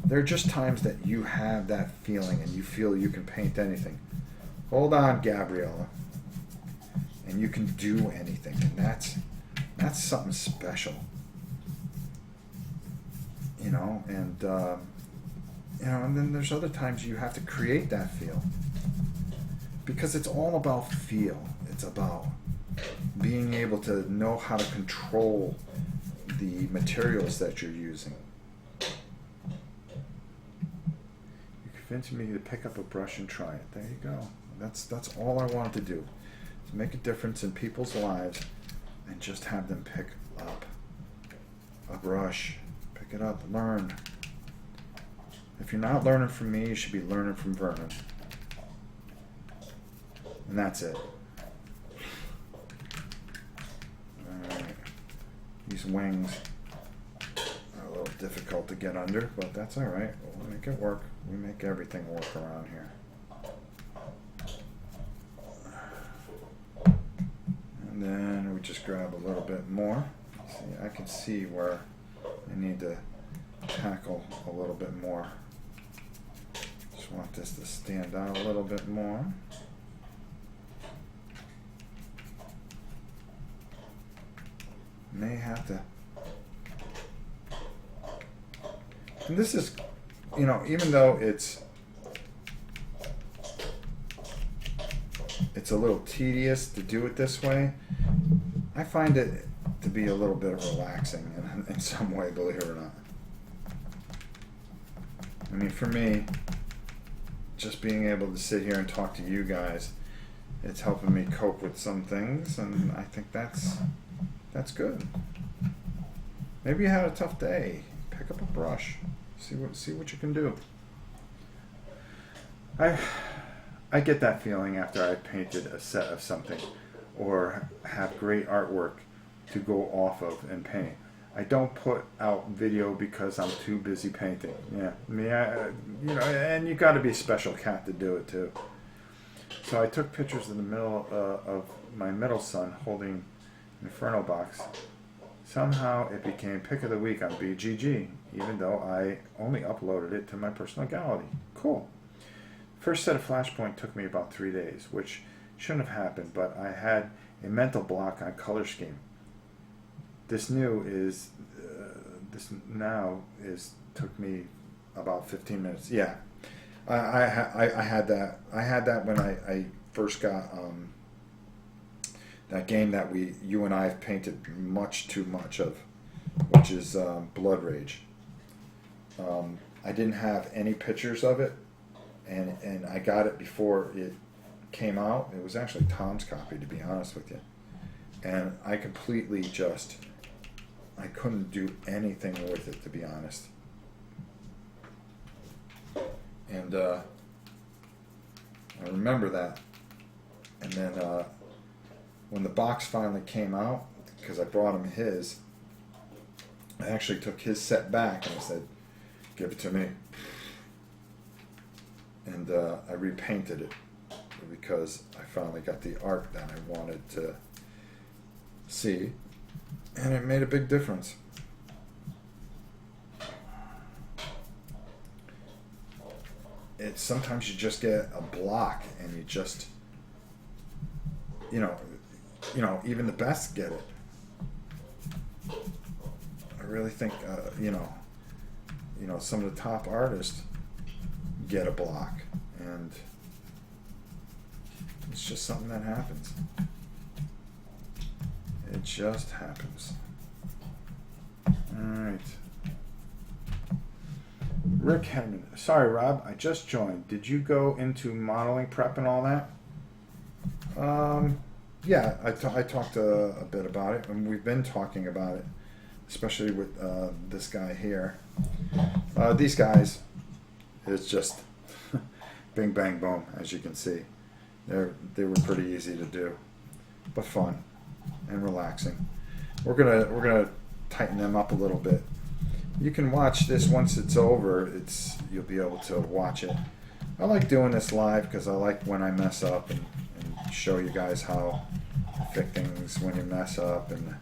There are just times that you have that feeling and you feel you can paint anything. Hold on, Gabriella. And you can do anything, and that's something special. know, and you know, and then there's other times you have to create that feel, because it's all about feel. It's about being able to know how to control the materials that you're using. You convinced me to pick up a brush and try it. There you go. That's all I wanted to do, to make a difference in people's lives and just have them pick up a brush. Pick it up, learn. If you're not learning from me, you should be learning from Vernon. And that's it. Alright. These wings are a little difficult to get under, but that's alright. We'll make it work. We make everything work around here. And then we just grab a little bit more. See, I can see where I need to tackle a little bit more. Just want this to stand out a little bit more. May have to. And this is, you know, even though it's a little tedious to do it this way, I find it to be a little bit of relaxing in some way, believe it or not. I mean, for me, just being able to sit here and talk to you guys, it's helping me cope with some things, and I think that's good. Maybe you had a tough day. Pick up a brush. See what you can do. I get that feeling after I've painted a set of something or have great artwork to go off of and paint. I don't put out video because I'm too busy painting. Yeah, I mean, you know, and you got to be a special cat to do it too. So I took pictures in the middle of my middle son holding an Inferno box. Somehow it became pick of the week on BGG, even though I only uploaded it to my personal gallery. Cool. First set of Flashpoint took me about 3 days, which shouldn't have happened, but I had a mental block on color scheme. This now took me about 15 minutes. Yeah, I had that. I had that when I first got that game that you and I have painted much too much of, which is Blood Rage. I didn't have any pictures of it, and I got it before it came out. It was actually Tom's copy, to be honest with you, and I completely I couldn't do anything with it, to be honest. And I remember that. And then when the box finally came out, because I brought him his, I actually took his set back and I said, "Give it to me." And I repainted it because I finally got the art that I wanted to see. And it made a big difference. Sometimes you just get a block and you just, you know, even the best get it. I really think, some of the top artists get a block, and it's just something that happens. It just happens. Alright. Rick Henman. Sorry, Rob, I just joined. Did you go into modeling prep and all that? Yeah, I talked a bit about it, and we've been talking about it, especially with this guy here. These guys, it's just bing, bang, boom, as you can see. They were pretty easy to do, but fun and relaxing. We're gonna tighten them up a little bit. You can watch this once it's over. You'll be able to watch it. I like doing this live because I like when I mess up and show you guys how to fix things when you mess up, and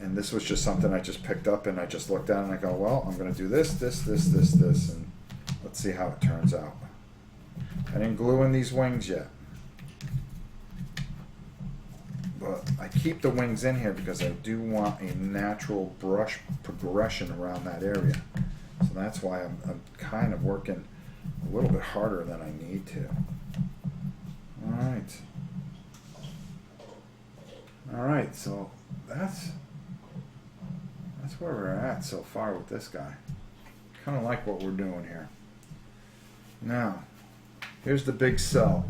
and this was just something I just picked up and I just looked at it and I go, well, I'm gonna do this, and let's see how it turns out. I didn't glue in these wings yet. but I keep the wings in here because I do want a natural brush progression around that area. So that's why I'm kind of working a little bit harder than I need to. All right, so that's where we're at so far with this guy. Kind of like what we're doing here. Now, here's the big sell.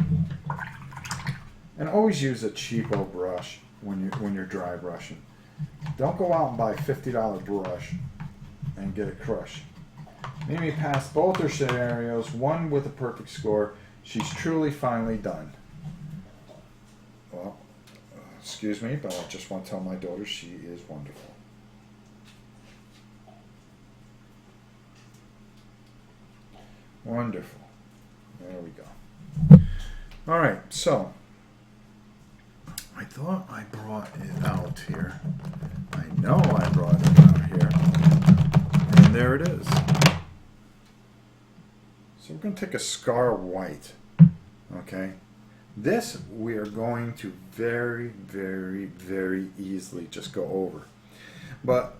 And always use a cheapo brush when you're dry brushing. Don't go out and buy a $50 brush and get it crushed. Mimi passed both her scenarios, one with a perfect score. She's truly finally done. Well, excuse me, but I just want to tell my daughter she is wonderful. Wonderful. There we go. All right, so I thought I brought it out here. I know I brought it out here. And there it is. So we're going to take a Scar White. Okay. This we are going to very, very, very easily just go over. But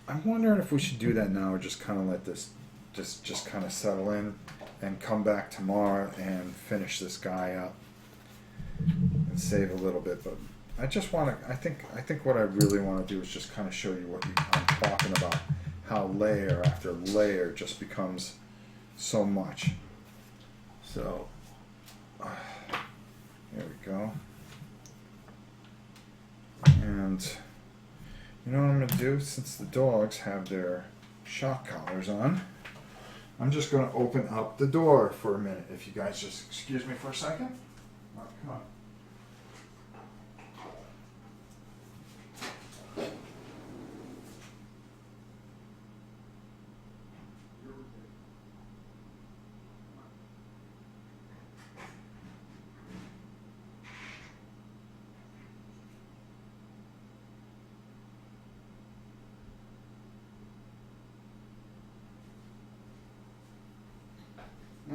I'm wondering if we should do that now or just kind of let this just kind of settle in and come back tomorrow and finish this guy up and save a little bit. But I just want to, I think what I really want to do is just kind of show you what I'm talking about, how layer after layer just becomes so much. So there we go. And you know what I'm going to do, since the dogs have their shock collars on, I'm just going to open up the door for a minute. If you guys just excuse me for a second. Oh, come on.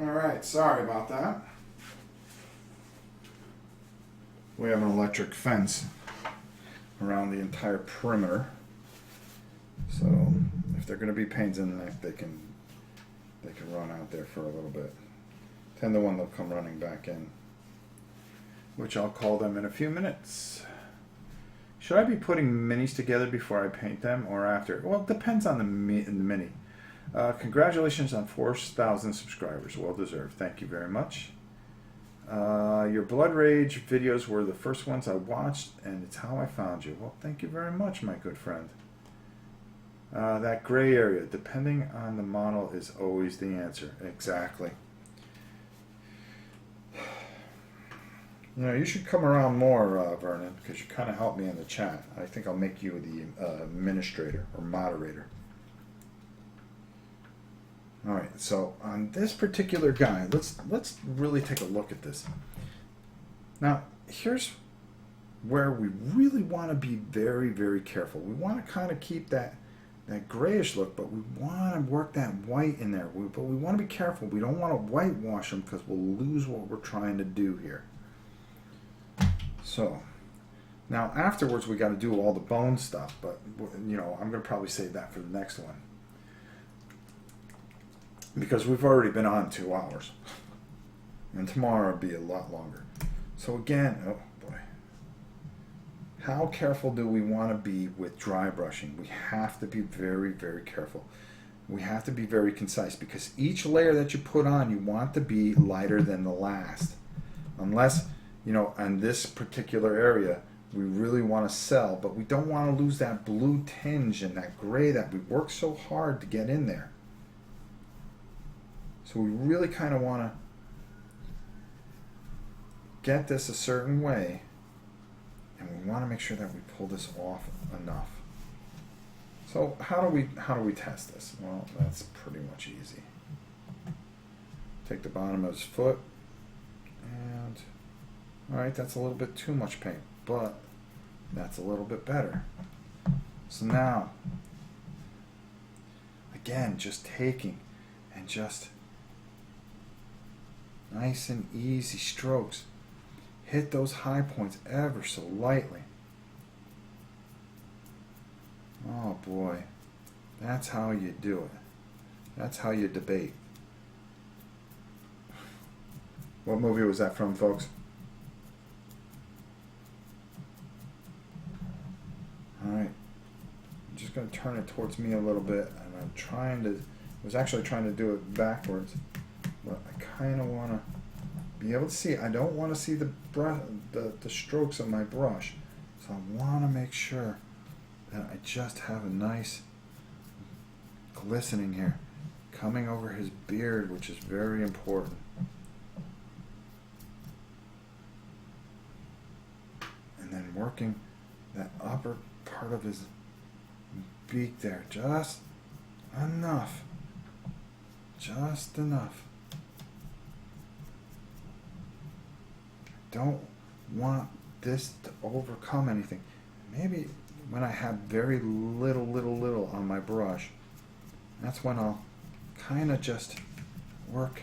Alright, sorry about that. We have an electric fence around the entire perimeter. So if they're going to be pains in the neck, they can run out there for a little bit. 10 to 1 they'll come running back in, which I'll call them in a few minutes. Should I be putting minis together before I paint them or after? Well, it depends on the mini. Congratulations on 4,000 subscribers. Well deserved. Thank you very much. Your Blood Rage videos were the first ones I watched, and it's how I found you. Well, thank you very much, my good friend. That gray area, depending on the model, is always the answer. Exactly. You know, you should come around more, Vernon, because you kind of helped me in the chat. I think I'll make you the administrator or moderator. All right, so on this particular guy, let's really take a look at this. Now, here's where we really want to be very, very careful. We want to kind of keep that grayish look, but we want to work that white in there. But we want to be careful. We don't want to whitewash them because we'll lose what we're trying to do here. So, now afterwards we got to do all the bone stuff, but you know, I'm going to probably save that for the next one. Because we've already been on 2 hours. And tomorrow will be a lot longer. So again, oh boy. How careful do we want to be with dry brushing? We have to be very, very careful. We have to be very concise because each layer that you put on, you want to be lighter than the last. Unless, you know, on this particular area, we really want to sell, but we don't want to lose that blue tinge and that gray that we worked so hard to get in there. So we really kind of want to get this a certain way, and we want to make sure that we pull this off enough. So how do we test this? Well, that's pretty much easy. Take the bottom of his foot, and all right, that's a little bit too much paint, but that's a little bit better. So now, again, just taking and just nice and easy strokes. Hit those high points ever so lightly. Oh boy, that's how you do it. That's how you debate. What movie was that from, folks? Alright. I'm just going to turn it towards me a little bit. And I'm trying to... I was actually trying to do it backwards. But I kind of want to be able to see. I don't want to see the strokes of my brush. So I want to make sure that I just have a nice glistening here. Coming over his beard, which is very important. And then working that upper part of his beak there, just enough, just enough. Don't want this to overcome anything. Maybe when I have very little on my brush, that's when I'll kind of just work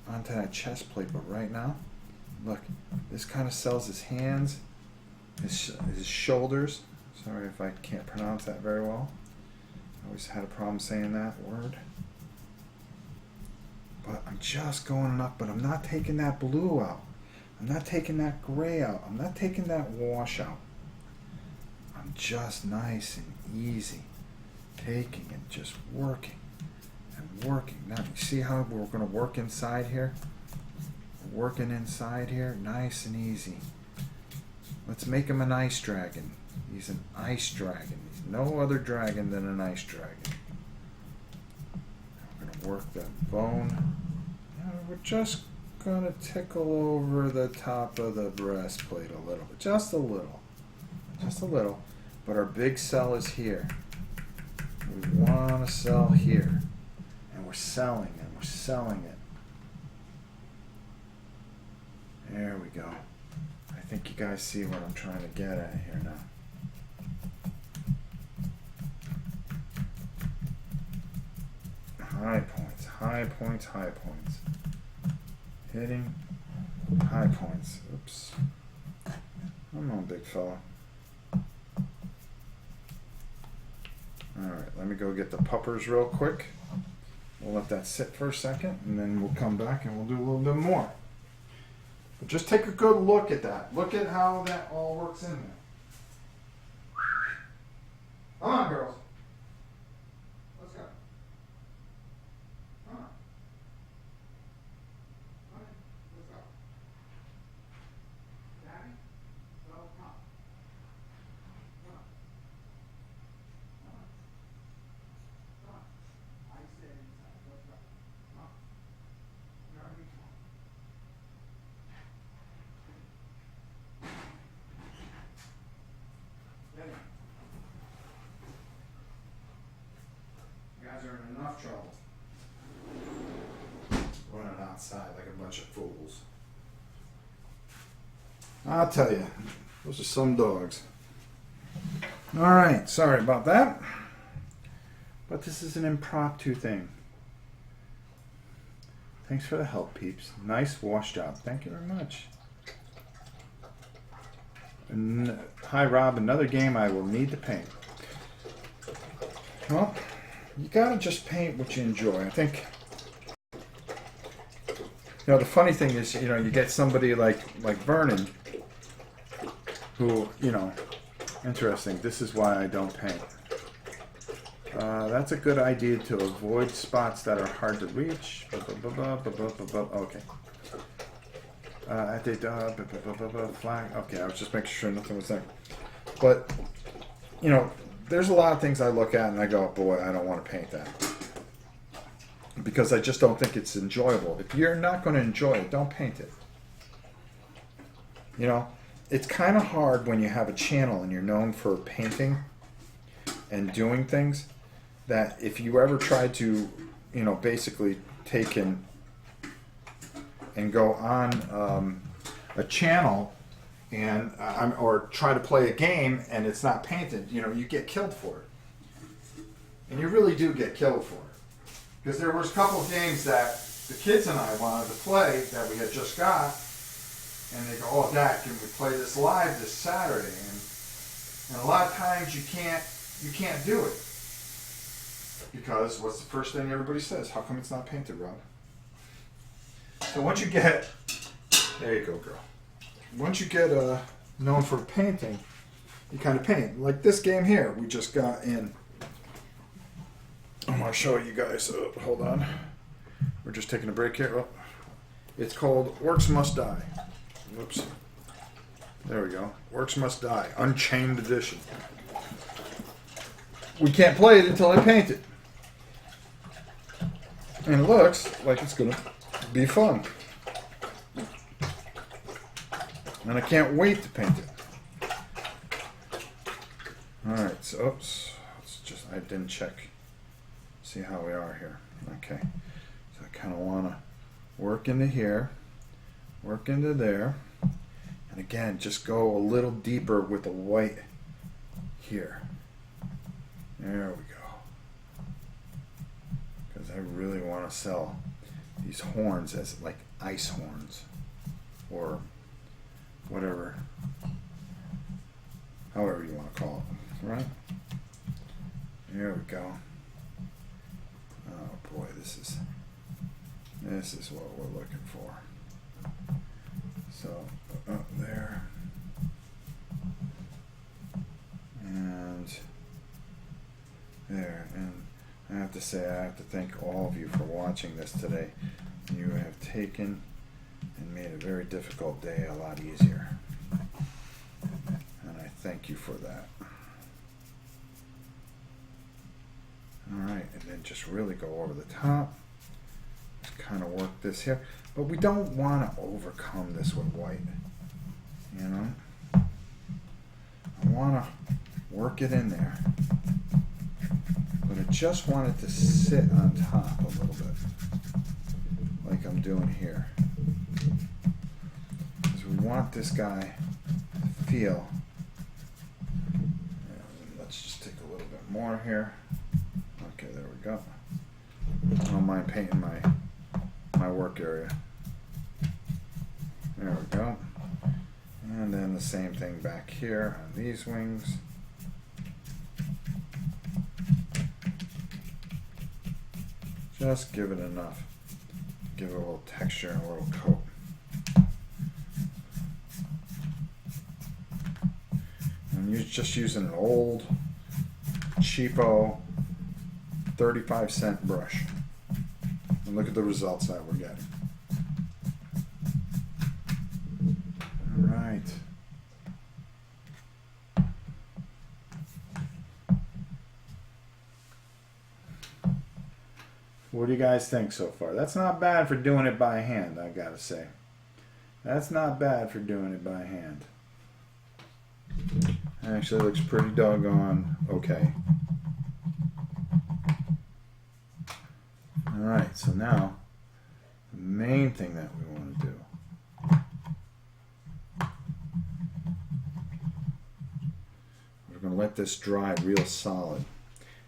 onto that chest plate. But right now, look, this kind of sells his hands, his shoulders. Sorry if I can't pronounce that very well. I always had a problem saying that word. But I'm just going up, but I'm not taking that blue out. I'm not taking that gray out. I'm not taking that wash out. I'm just nice and easy taking and just working and working. Now you see how we're going to work inside here? We're working inside here, nice and easy. Let's make him an ice dragon. He's an ice dragon. He's no other dragon than an ice dragon. We're going to work that bone. Now we're just going to tickle over the top of the breastplate a little bit. Just a little. Just a little. But our big cell is here. We want to sell here. And we're selling and we're selling it. There we go. I think you guys see what I'm trying to get at here now. High points, high points, high points. Hitting high points. Oops. Come on, big fella. Alright, let me go get the puppers real quick. We'll let that sit for a second, and then we'll come back and we'll do a little bit more. But just take a good look at that. Look at how that all works in there. Come on, girls. Let's go. Come on. Come on. Let's go. Daddy? No, come on. Come on. Come on. Come on. I stay inside. Let's go. Come on. You already come on. You guys are in enough trouble. Running outside like a bunch of fools. I'll tell you, those are some dogs. Alright, sorry about that. But this is an impromptu thing. Thanks for the help, peeps. Nice wash job. Thank you very much. Hi, Rob. Another game I will need to paint. Well, you gotta just paint what you enjoy. I think, the funny thing is, you get somebody like Vernon, who, interesting. This is why I don't paint. That's a good idea to avoid spots that are hard to reach. Okay. Flag. Okay, I was just making sure nothing was there. But, there's a lot of things I look at and I go, boy, I don't want to paint that. Because I just don't think it's enjoyable. If you're not going to enjoy it, don't paint it. It's kind of hard when you have a channel and you're known for painting and doing things, that if you ever try to, basically take and go on a channel and or try to play a game and it's not painted, you get killed for it. And you really do get killed for it. Because there was a couple of games that the kids and I wanted to play that we had just got, and they go, oh, Dad, can we play this live this Saturday? And a lot of times you can't you can't do it. Because what's the first thing everybody says? How come it's not painted, Rob? So once you get, there you go, girl. Once you get known for painting, you kind of paint. Like this game here, we just got in. I want to show you guys. Hold on. We're just taking a break here. Oh, it's called Orcs Must Die. Whoops. There we go. Orcs Must Die, Unchained Edition. We can't play it until I paint it. And it looks like it's going to be fun. And I can't wait to paint it. Alright, so, oops. I didn't check. See how we are here. Okay. So I kind of want to work into here. Work into there. And again, just go a little deeper with the white here. There we go. Because I really want to sell these horns as like ice horns. Or whatever. However you want to call it. Right? There we go. Oh boy, this is what we're looking for. So, up there. And there. And I have to say, I have to thank all of you for watching this today. You have taken and made a very difficult day a lot easier. And I thank you for that. Alright, and then just really go over the top. Just kind of work this here. But we don't want to overcome this with white. You know? I want to work it in there. But I just want it to sit on top a little bit. Like I'm doing here. Because we want this guy to feel. Let's just take a little bit more here. Okay, there we go. I don't mind painting my work area. There we go. And then the same thing back here on these wings. Just give it enough. Give it a little texture and a little coat. And you're just using an old, cheapo 35-cent brush. And look at the results that we're getting. All right. What do you guys think so far? That's not bad for doing it by hand, I gotta say. That's not bad for doing it by hand. Actually looks pretty doggone okay. Alright, so now the main thing that we want to do. We're going to let this dry real solid.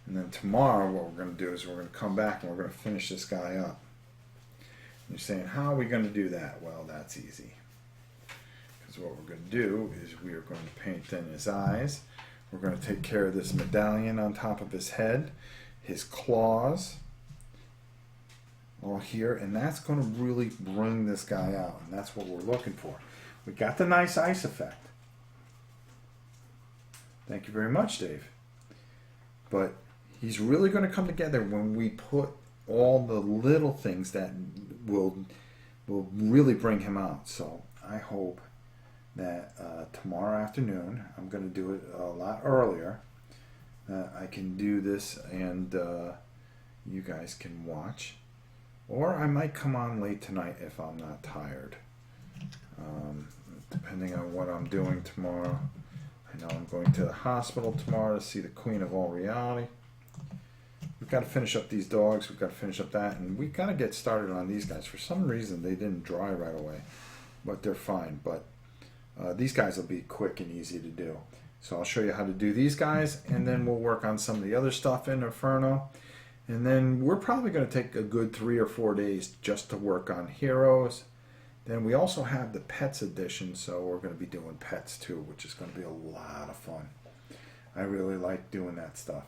And then tomorrow what we're going to do is we're going to come back and we're going to finish this guy up. And you're saying, how are we going to do that? Well, that's easy. Because what we're going to do is we are going to paint in his eyes. We're going to take care of this medallion on top of his head, his claws, all here. And that's going to really bring this guy out. And that's what we're looking for. We got the nice ice effect. Thank you very much, Dave. But he's really going to come together when we put all the little things that will really bring him out. So I hope that tomorrow afternoon, I'm going to do it a lot earlier. I can do this and you guys can watch. Or I might come on late tonight if I'm not tired. Depending on what I'm doing tomorrow. I know I'm going to the hospital tomorrow to see the Queen of All Reality. We've got to finish up these dogs. We've got to finish up that. And we've got to get started on these guys. For some reason, they didn't dry right away. But they're fine. But these guys will be quick and easy to do. So I'll show you how to do these guys. And then we'll work on some of the other stuff in Inferno. And then we're probably going to take a good 3 or 4 days just to work on heroes. Then we also have the Pets edition, so we're going to be doing pets too, which is going to be a lot of fun. I really like doing that stuff.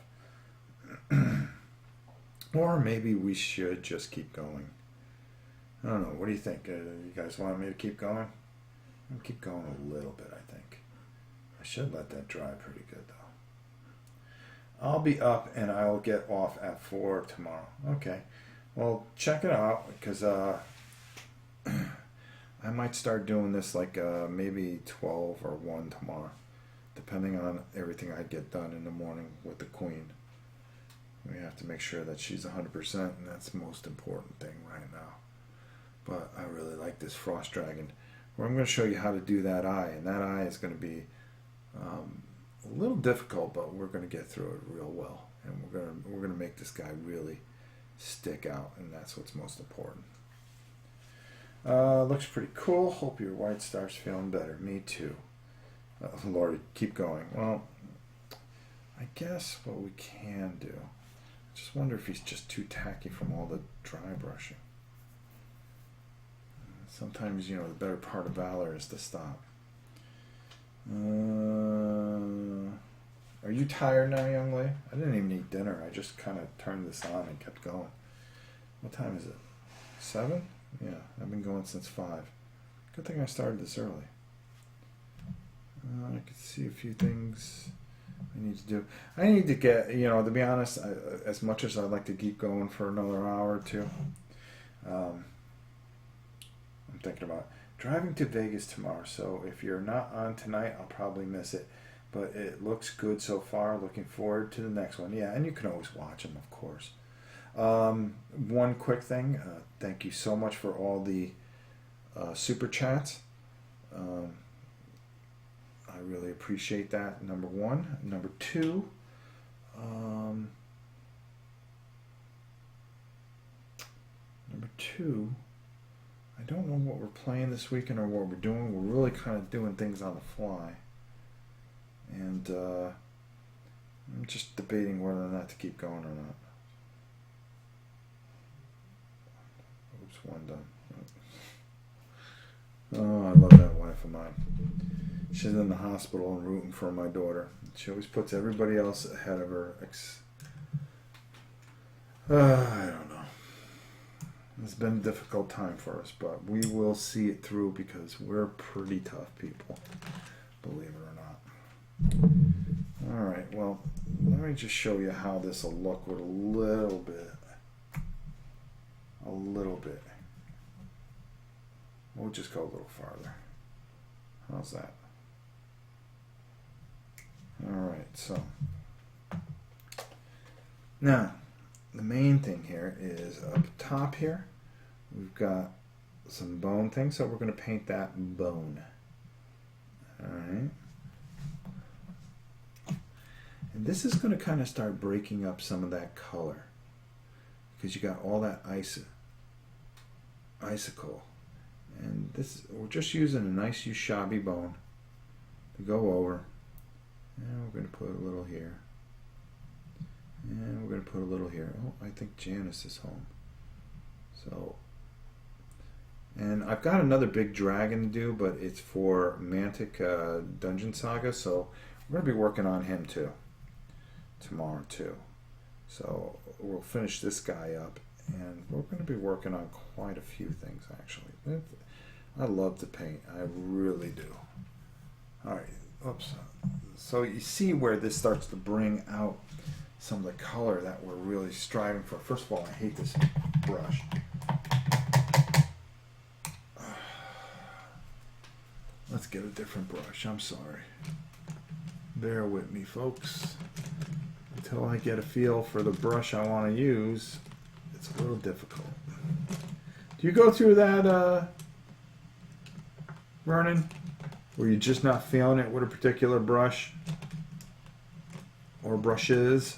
Or maybe we should just keep going. I don't know. What do you think? You guys want me to keep going? I'll keep going a little bit, I think. I should let that dry pretty good, though. I'll be up and I'll get off at 4 tomorrow. Okay. Well, check it out, because I might start doing this like maybe 12 or 1 tomorrow, depending on everything I get done in the morning with the queen. We have to make sure that she's 100%, and that's the most important thing right now. But I really like this frost dragon, where I'm going to show you how to do that eye, and that eye is going to be a little difficult, but we're going to get through it real well, and we're going to make this guy really stick out, and that's what's most important. Looks pretty cool. Hope your white star's feeling better. Me too. Lord, keep going. Well, I guess what we can do. I just wonder if he's just too tacky from all the dry brushing. Sometimes, the better part of valor is to stop. Are you tired now, young lady? I didn't even eat dinner. I just kind of turned this on and kept going. What time is it? 7? Yeah, I've been going since 5. Good thing I started this early. I could see a few things I need to do. I need to get, to be honest, as much as I'd like to keep going for another hour or two, I'm thinking about driving to Vegas tomorrow. So if you're not on tonight, I'll probably miss it. But it looks good so far. Looking forward to the next one. Yeah, and you can always watch them, of course. One quick thing. Thank you so much for all the super chats. I really appreciate that, number one. Number two, I don't know what we're playing this weekend or what we're doing. We're really kind of doing things on the fly. And I'm just debating whether or not to keep going or not. Oops, one done. Oh, I love that wife of mine. She's in the hospital and rooting for my daughter. She always puts everybody else ahead of her. I don't know. It's been a difficult time for us, but we will see it through because we're pretty tough people, believe it or not. Alright, well, let me just show you how this will look with a little bit. We'll just go a little farther. How's that? Alright, so now the main thing here is up top here we've got some bone things, so we're going to paint that bone. Alright, and this is going to kind of start breaking up some of that color because you got all that icicle, and this we're just using a nice Ushabi bone to go over. And we're going to put a little here. And we're going to put a little here. Oh, I think Janice is home. So, and I've got another big dragon to do, but it's for Mantic Dungeon Saga. So we're going to be working on him too. Tomorrow too. So we'll finish this guy up. And we're going to be working on quite a few things actually. I love to paint. I really do. Alright. Oops. So you see where this starts to bring out some of the color that we're really striving for. First of all, I hate this brush. Let's get a different brush. I'm sorry. Bear with me, folks. Until I get a feel for the brush I want to use, it's a little difficult. Do you go through that, Vernon? Where you're just not feeling it with a particular brush or brushes?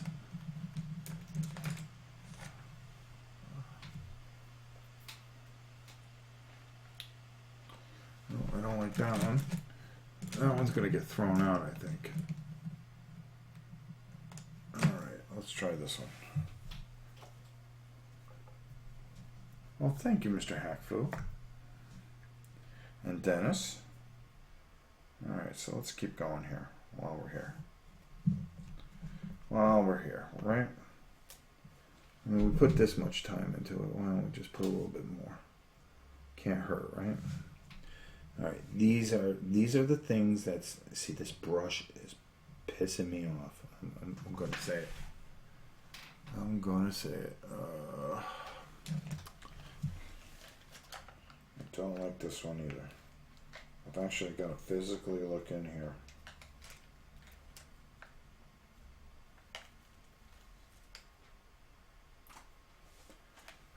No, I don't like that one. That one's going to get thrown out, I think. Alright, let's try this one. Well, thank you, Mr. Hackfu. And Dennis. Alright, so let's keep going here while we're here. while we're here, right? I mean, we put this much time into it. Why don't we just put a little bit more? Can't hurt, right? All right, these are the things that's. See, this brush is pissing me off. I'm going to say it. I'm going to say it. I don't like this one either. I've actually got to physically look in here.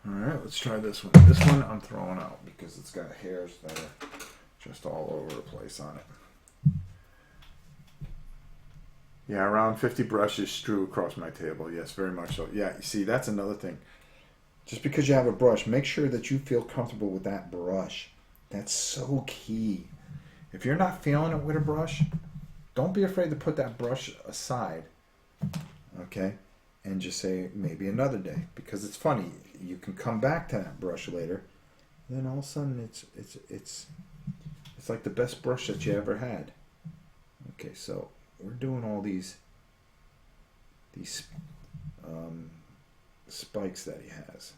Alright, let's try this one. This one I'm throwing out because it's got hairs that are just all over the place on it. Yeah, around 50 brushes strew across my table. Yes, very much so. Yeah, you see, that's another thing. Just because you have a brush, make sure that you feel comfortable with that brush. That's so key. If you're not feeling it with a brush, don't be afraid to put that brush aside. Okay? And just say maybe another day. Because it's funny. You can come back to that brush later. And then all of a sudden it's like the best brush that you ever had. Okay, so we're doing all these spikes that he has.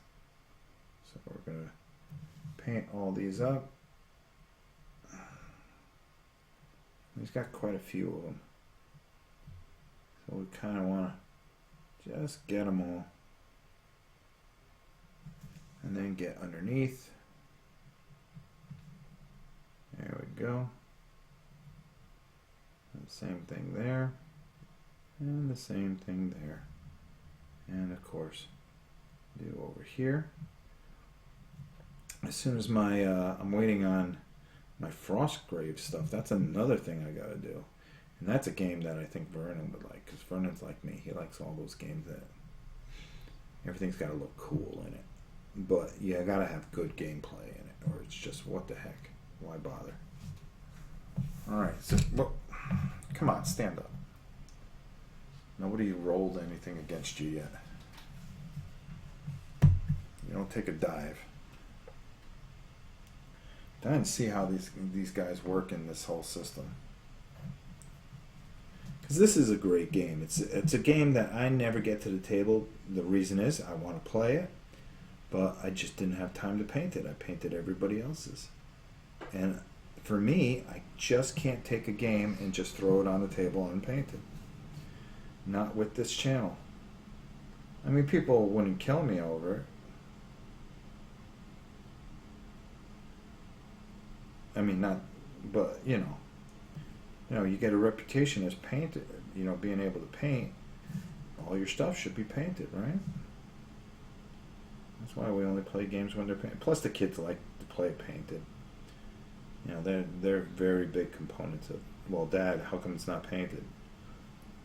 So we're going to paint all these up. He's got quite a few of them. So we kind of want to just get them all. And then get underneath. There we go. And same thing there. And the same thing there. And of course, do over here. As soon as my, I'm waiting on my Frostgrave stuff. That's another thing I gotta do. And that's a game that I think Vernon would like. Because Vernon's like me. He likes all those games that everything's gotta look cool in it. But you gotta have good gameplay in it. Or it's just, what the heck? Why bother? Alright, so, well, come on, stand up. Nobody rolled anything against you yet. You don't take a dive. I didn't see how these guys work in this whole system. Because this is a great game. It's a game that I never get to the table. The reason is I want to play it, but I just didn't have time to paint it. I painted everybody else's. And for me, I just can't take a game and just throw it on the table unpainted. Not with this channel. I mean, people wouldn't kill me over it. I mean, not, but you know, you get a reputation as painted. You know, being able to paint. All your stuff should be painted, right? That's why we only play games when they're painted. Plus, the kids like to play painted. You know, they're very big components of. Well, Dad, how come it's not painted?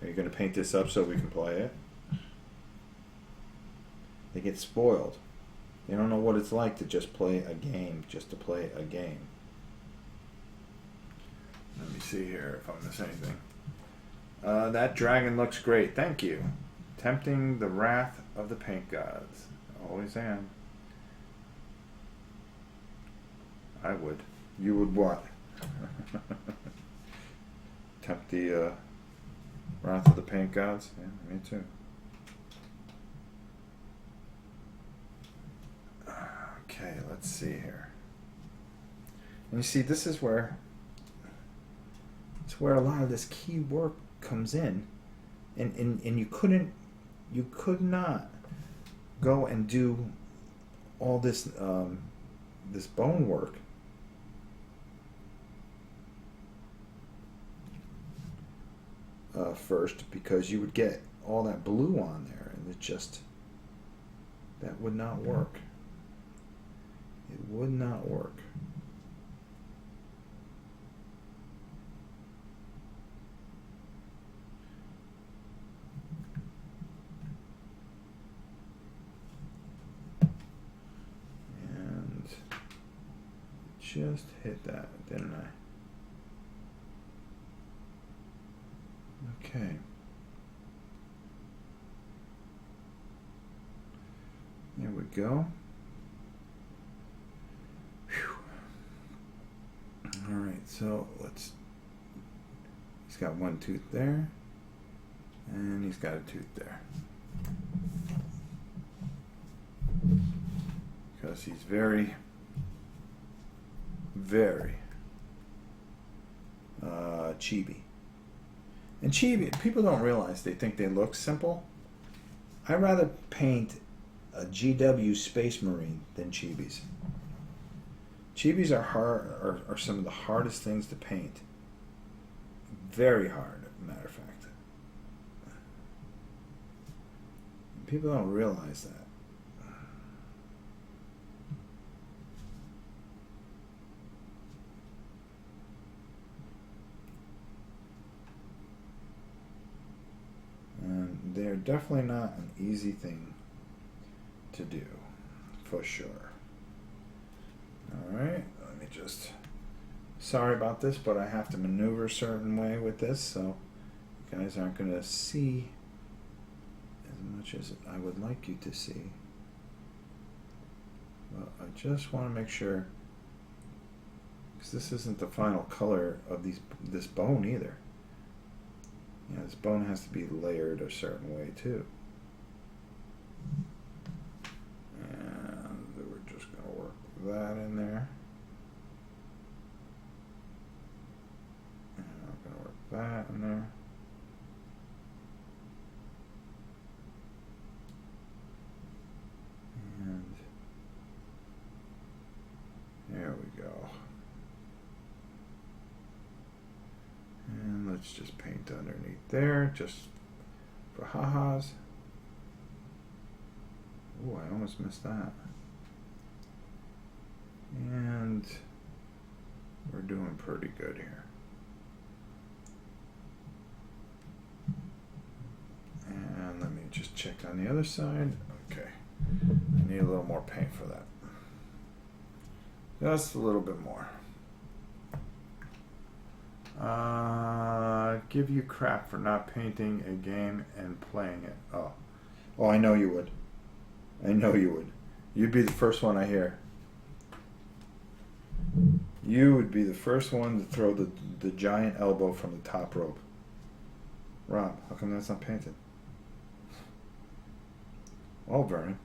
Are you going to paint this up so we can play it? They get spoiled. They don't know what it's like to just play a game, just to play a game. Let me see here if I miss anything. That dragon looks great. Thank you. Tempting the wrath of the paint gods. Always am. I would. You would what? Tempt the wrath of the paint gods? Yeah, me too. Okay, let's see here. And you see, this is where a lot of this key work comes in, and you could not go and do all this this bone work first, because you would get all that blue on there, and that would not work. It would not work. And just hit that, didn't I? Okay. There we go. Whew. All right, so he's got one tooth there, And he's got a tooth there. Because he's very, very chibi. And chibi, people don't realize, they think they look simple. I'd rather paint a GW Space Marine than chibis. Chibis are hard, are some of the hardest things to paint. Very hard, matter of fact. People don't realize that. And they're definitely not an easy thing to do, for sure. Alright, let me just... Sorry about this, but I have to maneuver a certain way with this, so you guys aren't going to see as much as I would like you to see. But I just want to make sure, because this isn't the final color of this bone either. Yeah, this bone has to be layered a certain way too. And we're just going to work that in there. And I'm going to work that in there. And there we go. And let's just paint underneath there, just for ha-has. Oh, I almost missed that. And we're doing pretty good here. And let me just check on the other side. Okay. I need a little more paint for that. Just a little bit more. Give you crap for not painting a game and playing it. Oh. Oh, I know you would. I know you would. You'd be the first one I hear. You would be the first one to throw the giant elbow from the top rope. Rob, how come that's not painted? Oh, Vernon.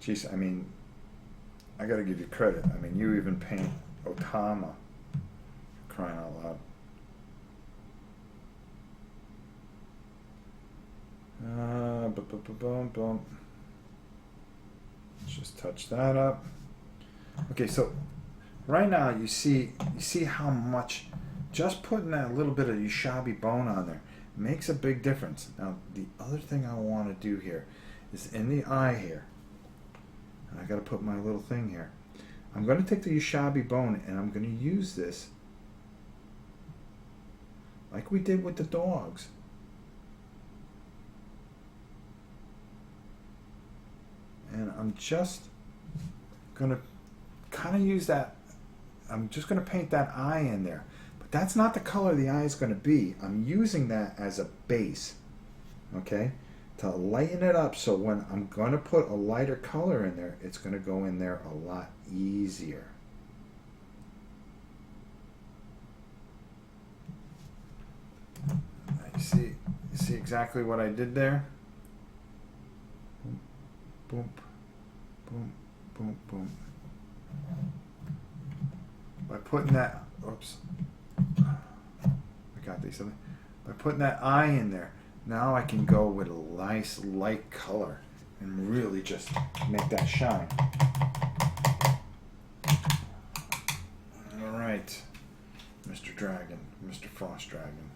Jeez, I mean, I gotta give you credit. I mean, you even paint Otama. Crying out loud. Boom. Let's just touch that up. Okay, so right now you see how much just putting that little bit of Ushabi bone on there makes a big difference. Now, the other thing I want to do here is in the eye here. I got to put my little thing here. I'm going to take the Ushabi bone and I'm going to use this like we did with the dogs. And I'm just going to kind of use that. I'm just going to paint that eye in there. But that's not the color the eye is going to be. I'm using that as a base. Okay? To lighten it up, so when I'm going to put a lighter color in there, it's going to go in there a lot easier. You see exactly what I did there? Boom, boom, boom, boom. By putting that, oops, I got these. By putting that eye in there, now I can go with a nice light color and really just make that shine. All right, Mr. Dragon, Mr. Frost Dragon.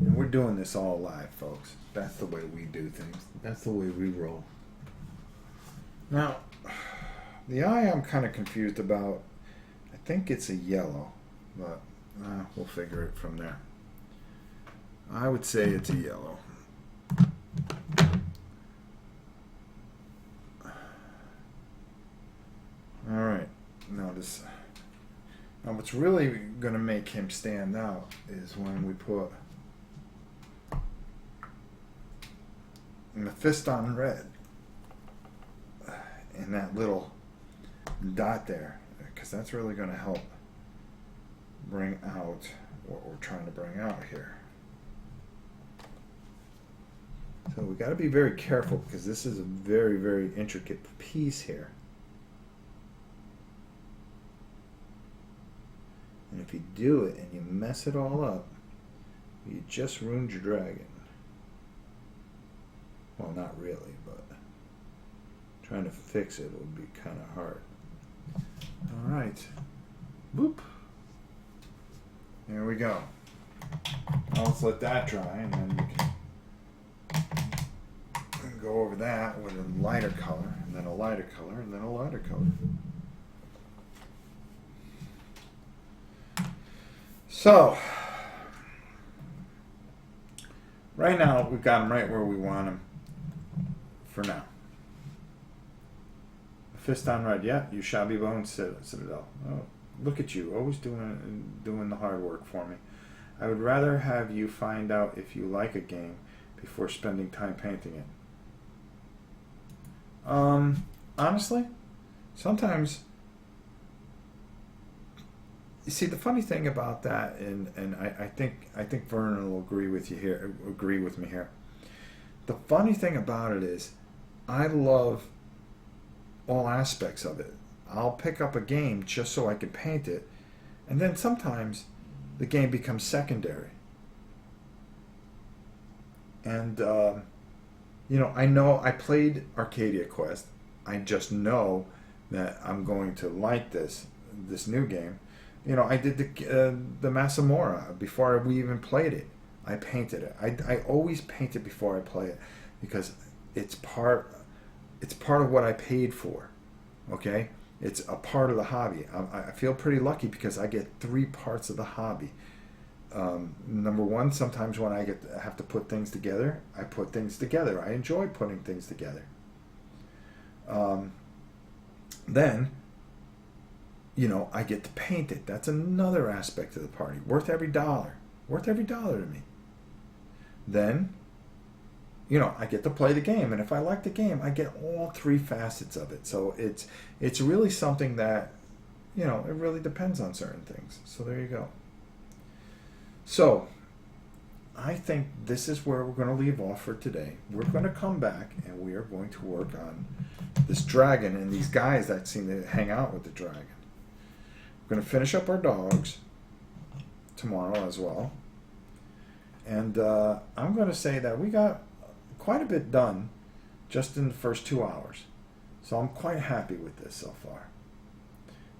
And we're doing this all live, folks. That's the way we do things. That's the way we roll. Now, the eye I'm kind of confused about. I think it's a yellow, but we'll figure it from there. I would say it's a yellow. All right. Now what's really going to make him stand out is when we put the fist on red. in that little dot there, because that's really going to help bring out what we're trying to bring out here. So we got to be very careful because this is a very, very intricate piece here. And if you do it and you mess it all up, you just ruined your dragon. Well, not really, but trying to fix it would be kind of hard. All right. Boop. There we go. Now let's let that dry, and then we can go over that with a lighter color, and then a lighter color, and then a lighter color. So, right now we've got them right where we want them for now. A fist on red, yeah, you shabby bone citadel. Oh, look at you, always doing the hard work for me. I would rather have you find out if you like a game before spending time painting it. Honestly, sometimes, you see, the funny thing about that, and I think Vernon will agree with me here. The funny thing about it is, I love all aspects of it. I'll pick up a game just so I can paint it, and then sometimes the game becomes secondary. And I know I played Arcadia Quest. I just know that I'm going to like this new game. I did the Masamora before we even played it. I painted it. I always paint it before I play it because it's part of what I paid for. Okay, it's a part of the hobby. I feel pretty lucky because I get 3 parts of the hobby. Number one, sometimes when I have to put things together, I put things together. I enjoy putting things together. Then, I get to paint it. That's another aspect of the party. Worth every dollar. Worth every dollar to me. Then, I get to play the game. And if I like the game, I get all 3 facets of it. So it's really something that, it really depends on certain things. So there you go. So, I think this is where we're going to leave off for today. We're going to come back and we are going to work on this dragon and these guys that seem to hang out with the dragon. We're going to finish up our dogs tomorrow as well. And I'm going to say that we got quite a bit done just in the first 2 hours. So I'm quite happy with this so far.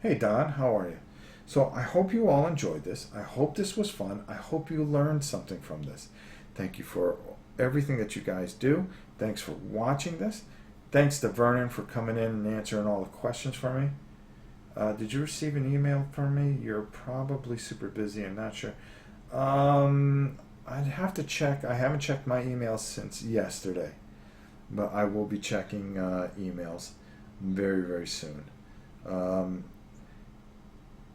Hey Don, how are you? So I hope you all enjoyed this. I hope this was fun. I hope you learned something from this. Thank you for everything that you guys do. Thanks for watching this. Thanks to Vernon for coming in and answering all the questions for me. Did you receive an email from me? You're probably super busy. I'm not sure. I'd have to check. I haven't checked my emails since yesterday. But I will be checking emails very, very soon.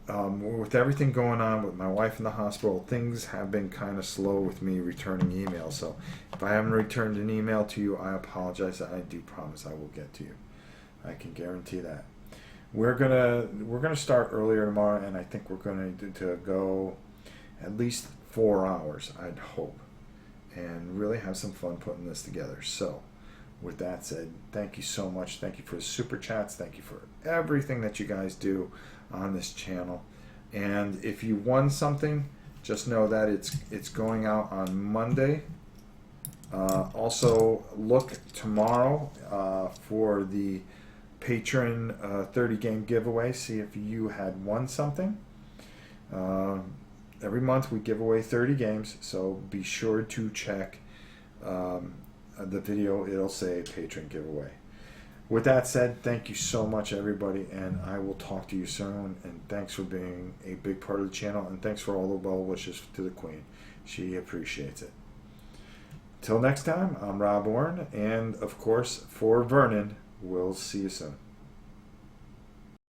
With everything going on with my wife in the hospital, things have been kind of slow with me returning emails. So if I haven't returned an email to you, I apologize. I do promise I will get to you. I can guarantee that. We're gonna start earlier tomorrow, and I think we're going to go at least 4 hours, I'd hope, and really have some fun putting this together. So with that said, thank you so much. Thank you for the super chats. Thank you for everything that you guys do on this channel. And if you won something, just know that it's going out on Monday. Also look tomorrow for the patron 30 game giveaway. See if you had won something. Every month we give away 30 games, so be sure to check the video. It'll say patron giveaway. With that said, thank you so much, everybody, and I will talk to you soon. And thanks for being a big part of the channel, and thanks for all the well wishes to the Queen. She appreciates it. Till next time, I'm Rob Orne, and of course, for Vernon, we'll see you soon.